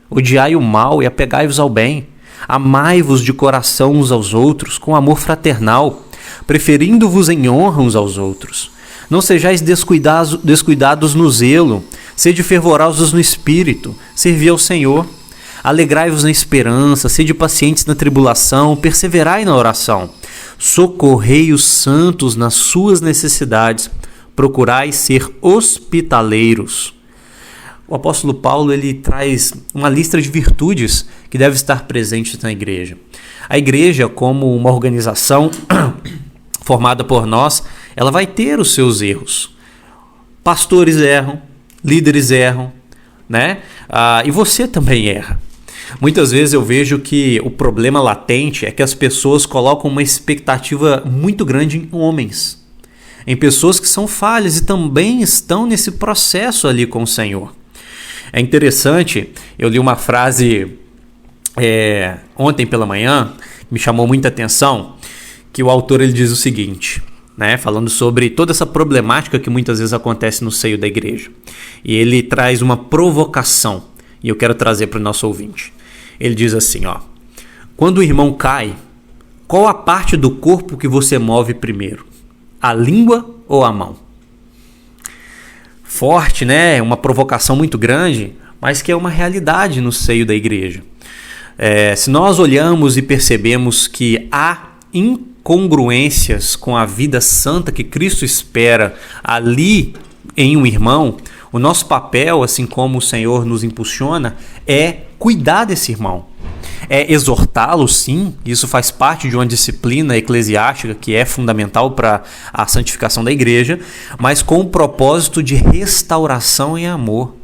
odiai o mal e apegai-vos ao bem, amai-vos de coração uns aos outros com amor fraternal, preferindo-vos em honra uns aos outros. Não sejais descuidados no zelo, sede fervorosos no espírito, servi ao Senhor. Alegrai-vos na esperança, sede pacientes na tribulação, perseverai na oração. Socorrei os santos nas suas necessidades, procurai ser hospitaleiros. O apóstolo Paulo ele traz uma lista de virtudes que deve estar presente na igreja. A igreja, como uma organização formada por nós, ela vai ter os seus erros. Pastores erram, líderes erram, e você também erra. Muitas vezes eu vejo que o problema latente é que as pessoas colocam uma expectativa muito grande em homens, em pessoas que são falhas e também estão nesse processo ali com o Senhor. É interessante, eu li uma frase ontem pela manhã, que me chamou muita atenção, que o autor ele diz o seguinte, falando sobre toda essa problemática que muitas vezes acontece no seio da igreja. E ele traz uma provocação, e eu quero trazer para o nosso ouvinte. Ele diz assim, quando o irmão cai, qual a parte do corpo que você move primeiro? A língua ou a mão? Forte, uma provocação muito grande, mas que é uma realidade no seio da igreja. Se nós olhamos e percebemos que há incongruências com a vida santa que Cristo espera ali em um irmão, o nosso papel, assim como o Senhor nos impulsiona, é cuidar desse irmão. É exortá-lo, sim, isso faz parte de uma disciplina eclesiástica que é fundamental para a santificação da igreja, mas com o propósito de restauração em amor,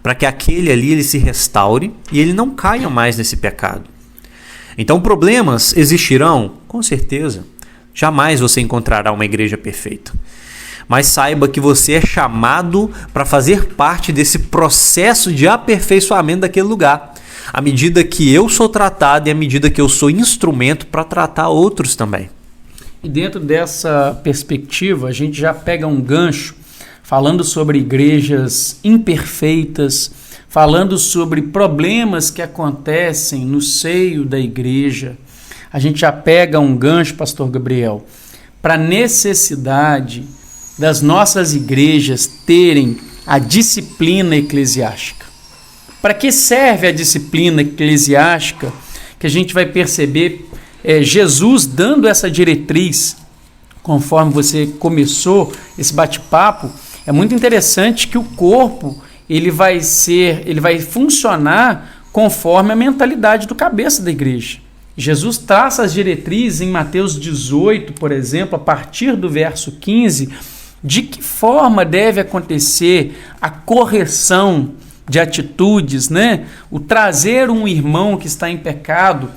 para que aquele ali ele se restaure e ele não caia mais nesse pecado. Então problemas existirão? Com certeza. Jamais você encontrará uma igreja perfeita. Mas saiba que você é chamado para fazer parte desse processo de aperfeiçoamento daquele lugar. à medida que eu sou tratado e à medida que eu sou instrumento para tratar outros também. E dentro dessa perspectiva, a gente já pega um gancho falando sobre igrejas imperfeitas, falando sobre problemas que acontecem no seio da igreja. A gente já pega um gancho, pastor Gabriel, para a necessidade das nossas igrejas terem a disciplina eclesiástica. Para que serve a disciplina eclesiástica? Que a gente vai perceber Jesus dando essa diretriz, conforme você começou esse bate-papo. É muito interessante que o corpo ele vai funcionar conforme a mentalidade do cabeça da igreja. Jesus traça as diretrizes em Mateus 18, por exemplo, a partir do verso 15, de que forma deve acontecer a correção de atitudes, né? O trazer um irmão que está em pecado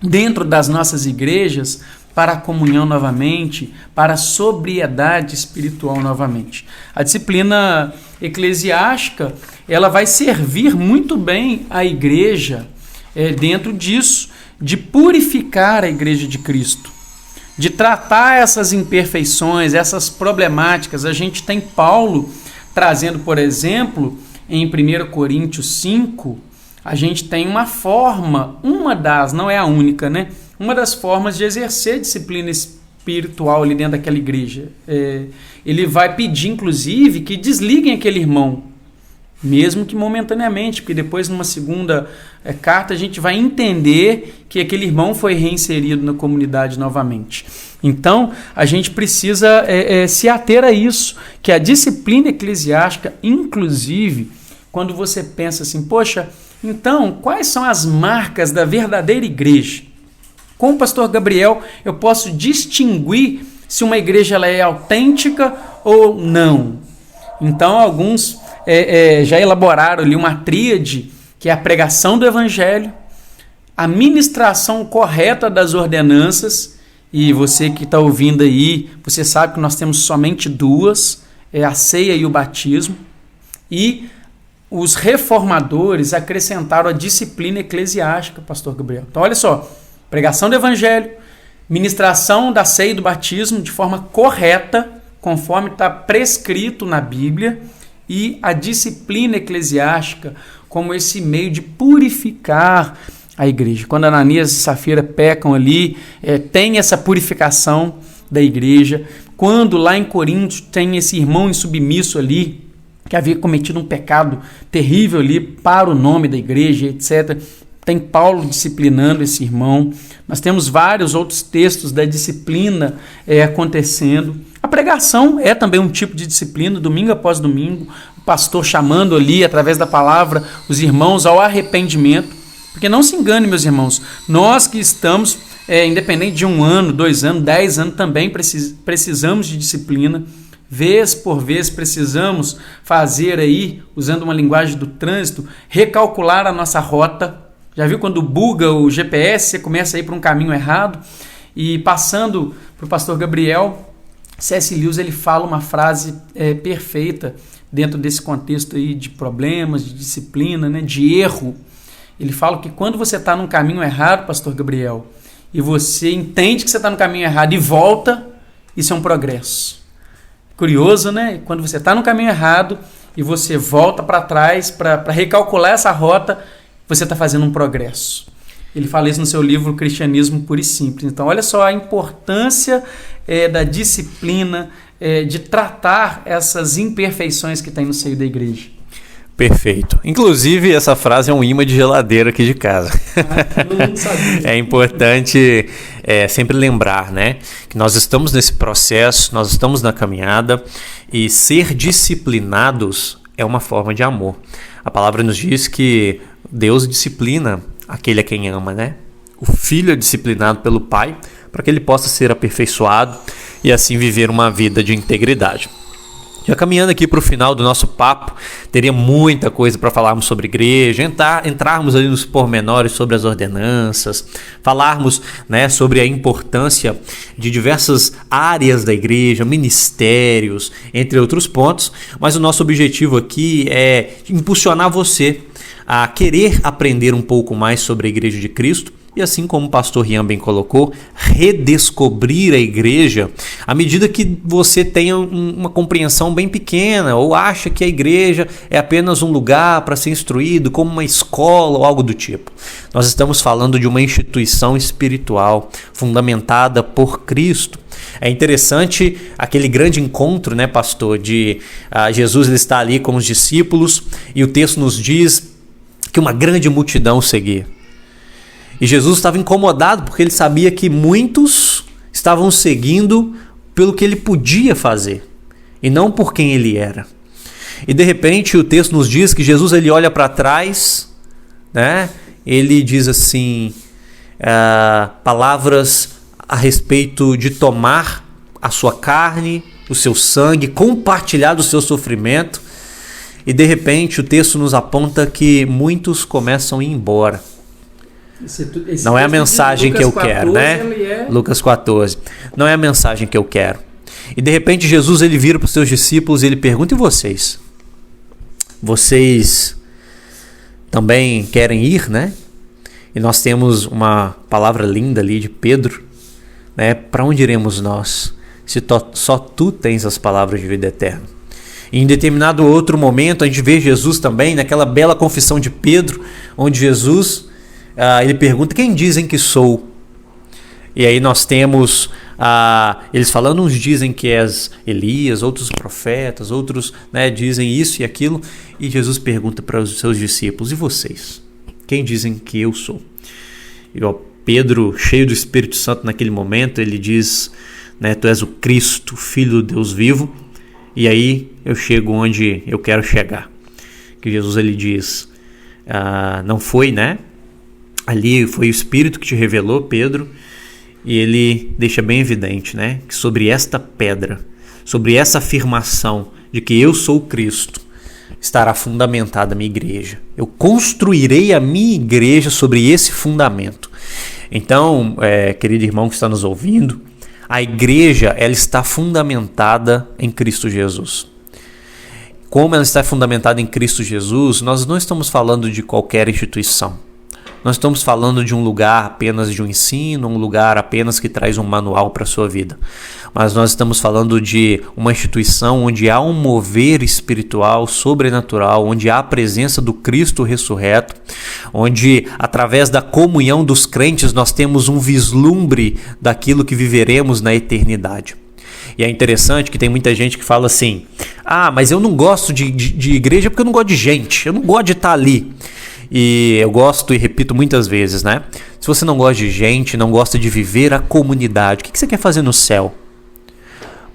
dentro das nossas igrejas para a comunhão novamente, para a sobriedade espiritual novamente. A disciplina eclesiástica, ela vai servir muito bem a igreja dentro disso, de purificar a igreja de Cristo, de tratar essas imperfeições, essas problemáticas. A gente tem Paulo trazendo, por exemplo, em 1 Coríntios 5, a gente tem uma forma, não é a única, né? Uma das formas de exercer disciplina espiritual ali dentro daquela igreja. Ele vai pedir, inclusive, que desliguem aquele irmão, mesmo que momentaneamente, porque depois, numa segunda carta, a gente vai entender que aquele irmão foi reinserido na comunidade novamente. Então, a gente precisa se ater a isso, que a disciplina eclesiástica, inclusive, quando você pensa assim, poxa, então, quais são as marcas da verdadeira igreja? Com o pastor Gabriel, eu posso distinguir se uma igreja ela é autêntica ou não. Então, alguns já elaboraram ali uma tríade, que é a pregação do evangelho, a ministração correta das ordenanças, e você que está ouvindo aí, você sabe que nós temos somente duas, a ceia e o batismo, e os reformadores acrescentaram a disciplina eclesiástica, pastor Gabriel. Então, olha só, pregação do evangelho, ministração da ceia e do batismo de forma correta, conforme está prescrito na Bíblia, e a disciplina eclesiástica como esse meio de purificar a igreja. Quando Ananias e Safira pecam ali, tem essa purificação da igreja. Quando lá em Corinto tem esse irmão insubmisso ali, que havia cometido um pecado terrível ali para o nome da igreja, etc., tem Paulo disciplinando esse irmão. Nós temos vários outros textos da disciplina acontecendo. A pregação é também um tipo de disciplina, domingo após domingo, o pastor chamando ali, através da palavra, os irmãos ao arrependimento. Porque não se engane, meus irmãos, nós que estamos, independente de 1 ano, 2 anos, 10 anos, também precisamos de disciplina. Vez por vez precisamos fazer aí, usando uma linguagem do trânsito, recalcular a nossa rota. Já viu quando buga o GPS, você começa a ir para um caminho errado? E passando para o pastor Gabriel, C.S. Lewis ele fala uma frase perfeita dentro desse contexto aí de problemas, de disciplina, né, de erro. Ele fala que quando você está num caminho errado, pastor Gabriel, e você entende que você está no caminho errado e volta, isso é um progresso. Curioso, né? Quando você está no caminho errado e você volta para trás para recalcular essa rota, você está fazendo um progresso. Ele fala isso no seu livro Cristianismo Puro e Simples. Então, olha só a importância da disciplina, de tratar essas imperfeições que tem no seio da igreja. Perfeito. Inclusive, essa frase é um imã de geladeira aqui de casa. Não sabia. É importante sempre lembrar, né, que nós estamos nesse processo, nós estamos na caminhada, e ser disciplinados é uma forma de amor. A palavra nos diz que Deus disciplina aquele a quem ama, né? O filho é disciplinado pelo pai para que ele possa ser aperfeiçoado e assim viver uma vida de integridade. Já caminhando aqui para o final do nosso papo, teria muita coisa para falarmos sobre igreja, entrarmos ali nos pormenores sobre as ordenanças, falarmos, né, sobre a importância de diversas áreas da igreja, ministérios, entre outros pontos, mas o nosso objetivo aqui é impulsionar você a querer aprender um pouco mais sobre a Igreja de Cristo e, assim como o pastor Rian bem colocou, redescobrir a igreja à medida que você tenha uma compreensão bem pequena ou acha que a igreja é apenas um lugar para ser instruído, como uma escola ou algo do tipo. Nós estamos falando de uma instituição espiritual fundamentada por Cristo. É interessante aquele grande encontro, né, pastor, de Jesus ele está ali com os discípulos e o texto nos diz que uma grande multidão o seguia. E Jesus estava incomodado porque ele sabia que muitos estavam seguindo pelo que ele podia fazer e não por quem ele era. E de repente o texto nos diz que Jesus ele olha para trás, né? Ele diz assim, palavras a respeito de tomar a sua carne, o seu sangue, compartilhar do seu sofrimento. E de repente o texto nos aponta que muitos começam a ir embora. Não é a mensagem que eu quero, né? Lucas 14. Não é a mensagem que eu quero. E de repente Jesus ele vira para os seus discípulos e ele pergunta: e vocês? Vocês também querem ir, né? E nós temos uma palavra linda ali de Pedro, né? Para onde iremos nós? Se só tu tens as palavras de vida eterna. E em determinado outro momento a gente vê Jesus também naquela bela confissão de Pedro, onde Jesus ele pergunta: quem dizem que sou? E aí nós temos eles falando, uns dizem que és Elias, outros profetas, outros, né, dizem isso e aquilo. E Jesus pergunta para os seus discípulos: e vocês? Quem dizem que eu sou? E Pedro, cheio do Espírito Santo naquele momento, ele diz, né, tu és o Cristo, Filho do Deus vivo. E aí eu chego onde eu quero chegar. Que Jesus ele diz, não foi, né? Ali foi o Espírito que te revelou, Pedro, e ele deixa bem evidente, né, que sobre esta pedra, sobre essa afirmação de que eu sou Cristo, estará fundamentada a minha igreja. Eu construirei a minha igreja sobre esse fundamento. Então, querido irmão que está nos ouvindo, a igreja ela está fundamentada em Cristo Jesus. Como ela está fundamentada em Cristo Jesus, nós não estamos falando de qualquer instituição. Nós estamos falando de um lugar apenas de um ensino, um lugar apenas que traz um manual para a sua vida. Mas nós estamos falando de uma instituição onde há um mover espiritual, sobrenatural, onde há a presença do Cristo ressurreto, onde através da comunhão dos crentes nós temos um vislumbre daquilo que viveremos na eternidade. E é interessante que tem muita gente que fala assim: mas eu não gosto de igreja porque eu não gosto de gente, eu não gosto de estar ali. E eu gosto e repito muitas vezes, né? Se você não gosta de gente, não gosta de viver a comunidade, o que você quer fazer no céu?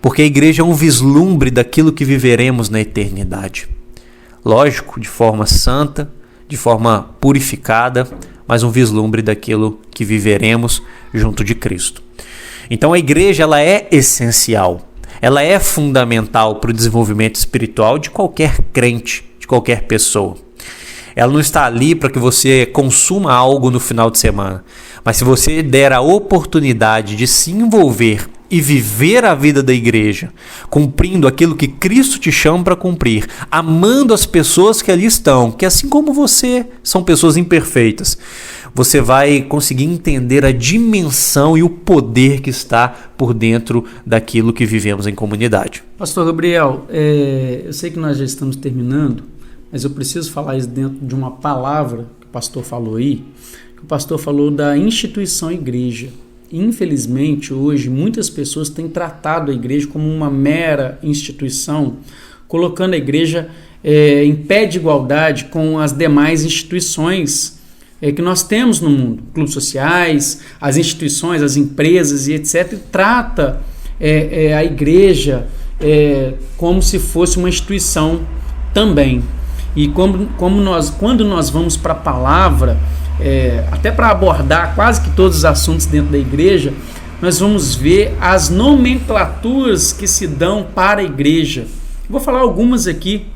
Porque a igreja é um vislumbre daquilo que viveremos na eternidade. Lógico, de forma santa, de forma purificada, mas um vislumbre daquilo que viveremos junto de Cristo. Então a igreja ela é essencial, ela é fundamental para o desenvolvimento espiritual de qualquer crente, de qualquer pessoa. Ela não está ali para que você consuma algo no final de semana. Mas se você der a oportunidade de se envolver e viver a vida da igreja, cumprindo aquilo que Cristo te chama para cumprir, amando as pessoas que ali estão, que assim como você são pessoas imperfeitas, você vai conseguir entender a dimensão e o poder que está por dentro daquilo que vivemos em comunidade. Pastor Gabriel, eu sei que nós já estamos terminando, mas eu preciso falar isso dentro de uma palavra que o pastor falou aí, que o pastor falou da instituição igreja. Infelizmente, hoje, muitas pessoas têm tratado a igreja como uma mera instituição, colocando a igreja em pé de igualdade com as demais instituições que nós temos no mundo, clubes sociais, as instituições, as empresas e etc. E trata a igreja como se fosse uma instituição também. E quando nós vamos para a palavra, até para abordar quase que todos os assuntos dentro da igreja, nós vamos ver as nomenclaturas que se dão para a igreja. Vou falar algumas aqui.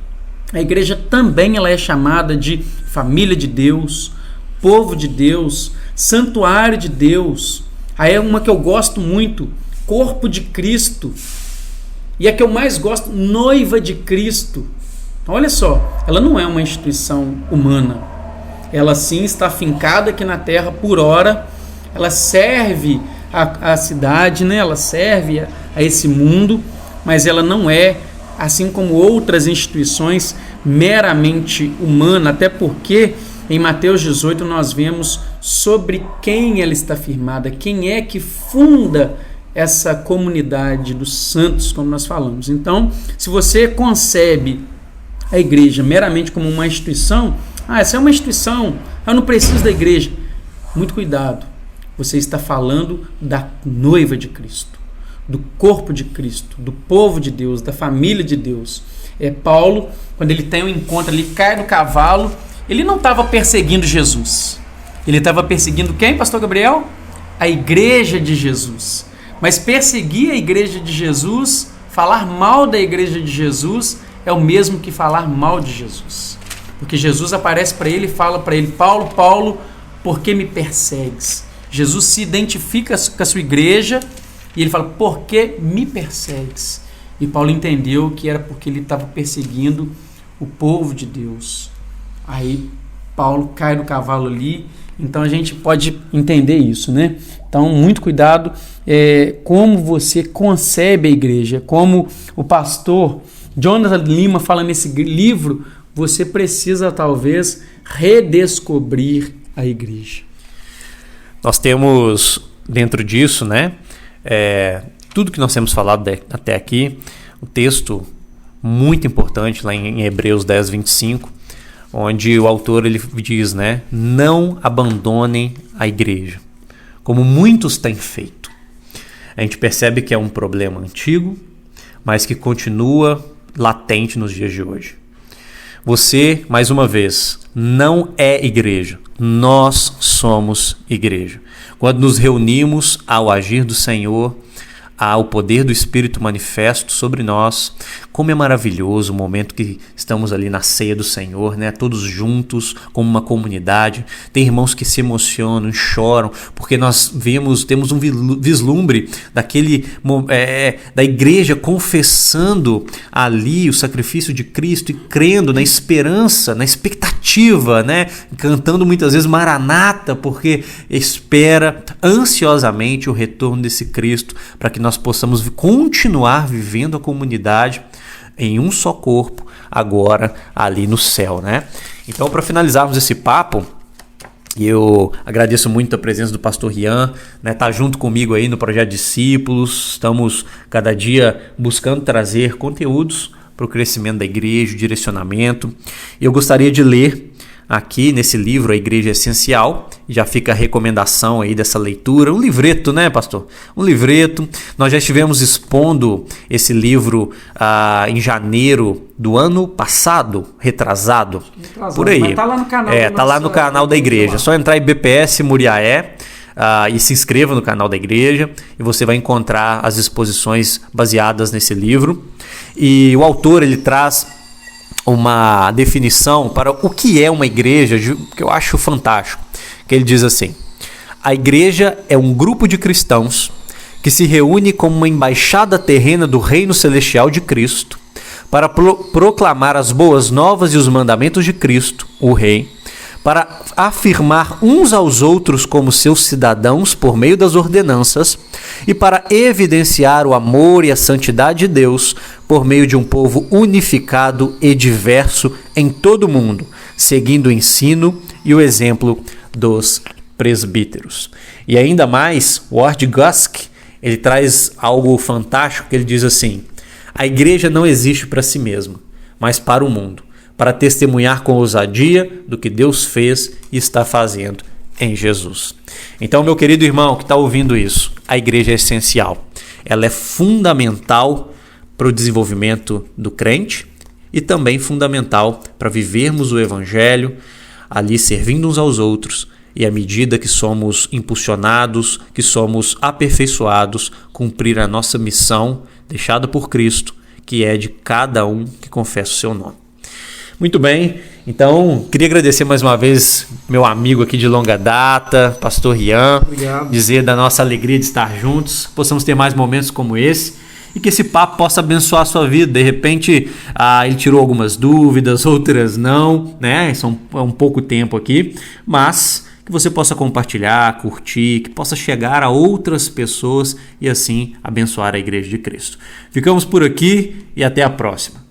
A igreja também ela é chamada de família de Deus, povo de Deus, santuário de Deus. Aí é uma que eu gosto muito, corpo de Cristo. E a que eu mais gosto, noiva de Cristo. Olha só, ela não é uma instituição humana, ela sim está fincada aqui na terra por hora, ela serve a cidade, né? Ela serve a esse mundo, mas ela não é, assim como outras instituições, meramente humana, até porque em Mateus 18 nós vemos sobre quem ela está firmada, quem é que funda essa comunidade dos santos, como nós falamos. Então, se você concebe a igreja meramente como uma instituição, essa é uma instituição, eu não preciso da igreja. Muito cuidado, você está falando da noiva de Cristo, do corpo de Cristo, do povo de Deus, da família de Deus. Paulo, quando ele tem um encontro, ele cai do cavalo, ele não estava perseguindo Jesus, ele estava perseguindo quem, pastor Gabriel? A igreja de Jesus. Mas perseguir a igreja de Jesus, falar mal da igreja de Jesus, é o mesmo que falar mal de Jesus. Porque Jesus aparece para ele e fala para ele: Paulo, Paulo, por que me persegues? Jesus se identifica com a sua igreja e ele fala: por que me persegues? E Paulo entendeu que era porque ele estava perseguindo o povo de Deus. Aí Paulo cai do cavalo ali. Então a gente pode entender isso, né? Então, muito cuidado como você concebe a igreja. Como o pastor Jonathan Lima fala nesse livro, você precisa talvez redescobrir a igreja. Nós temos dentro disso, né? Tudo que nós temos falado até aqui, um texto muito importante lá em Hebreus 10, 25, onde o autor ele diz, né? Não abandonem a igreja, como muitos têm feito. A gente percebe que é um problema antigo, mas que continua latente nos dias de hoje. Você, mais uma vez, não é igreja. Nós somos igreja. Quando nos reunimos ao agir do Senhor, ao poder do Espírito manifesto sobre nós, como é maravilhoso o momento que estamos ali na ceia do Senhor, né? Todos juntos, como uma comunidade. Tem irmãos que se emocionam, choram, porque nós temos um vislumbre da igreja confessando ali o sacrifício de Cristo e crendo na esperança, na expectativa, né? Cantando muitas vezes Maranata, porque espera ansiosamente o retorno desse Cristo, para que nós possamos continuar vivendo a comunidade em um só corpo, agora ali no céu, né? Então, para finalizarmos esse papo, eu agradeço muito a presença do pastor Rian, né? Tá junto comigo aí no Projeto Discípulos. Estamos cada dia buscando trazer conteúdos para o crescimento da igreja, o direcionamento. E eu gostaria de ler aqui nesse livro, A Igreja Essencial. Já fica a recomendação aí dessa leitura. Um livreto, né, pastor? Um livreto. Nós já estivemos expondo esse livro em janeiro do ano passado, retrasado. Por aí. Mas tá lá no canal. Tá lá no canal da igreja. É só entrar em BPS Muriaé e se inscreva no canal da igreja e você vai encontrar as exposições baseadas nesse livro. E o autor, ele traz uma definição para o que é uma igreja, que eu acho fantástico, que ele diz assim: a igreja é um grupo de cristãos que se reúne como uma embaixada terrena do reino celestial de Cristo para proclamar as boas novas e os mandamentos de Cristo, o Rei, para afirmar uns aos outros como seus cidadãos por meio das ordenanças e para evidenciar o amor e a santidade de Deus por meio de um povo unificado e diverso em todo o mundo, seguindo o ensino e o exemplo dos presbíteros. E ainda mais, Ward Gusk, ele traz algo fantástico, que ele diz assim: a igreja não existe para si mesma, mas para o mundo, para testemunhar com ousadia do que Deus fez e está fazendo em Jesus. Então, meu querido irmão que está ouvindo isso, a igreja é essencial. Ela é fundamental para o desenvolvimento do crente e também fundamental para vivermos o evangelho ali servindo uns aos outros, e à medida que somos impulsionados, que somos aperfeiçoados, cumprir a nossa missão deixada por Cristo, que é de cada um que confessa o seu nome. Muito bem, então queria agradecer mais uma vez meu amigo aqui de longa data, pastor Rian. Obrigado. Dizer da nossa alegria de estar juntos, possamos ter mais momentos como esse e que esse papo possa abençoar a sua vida. De repente, ele tirou algumas dúvidas, outras não, né? É um pouco tempo aqui, mas que você possa compartilhar, curtir, que possa chegar a outras pessoas e assim abençoar a Igreja de Cristo. Ficamos por aqui e até a próxima.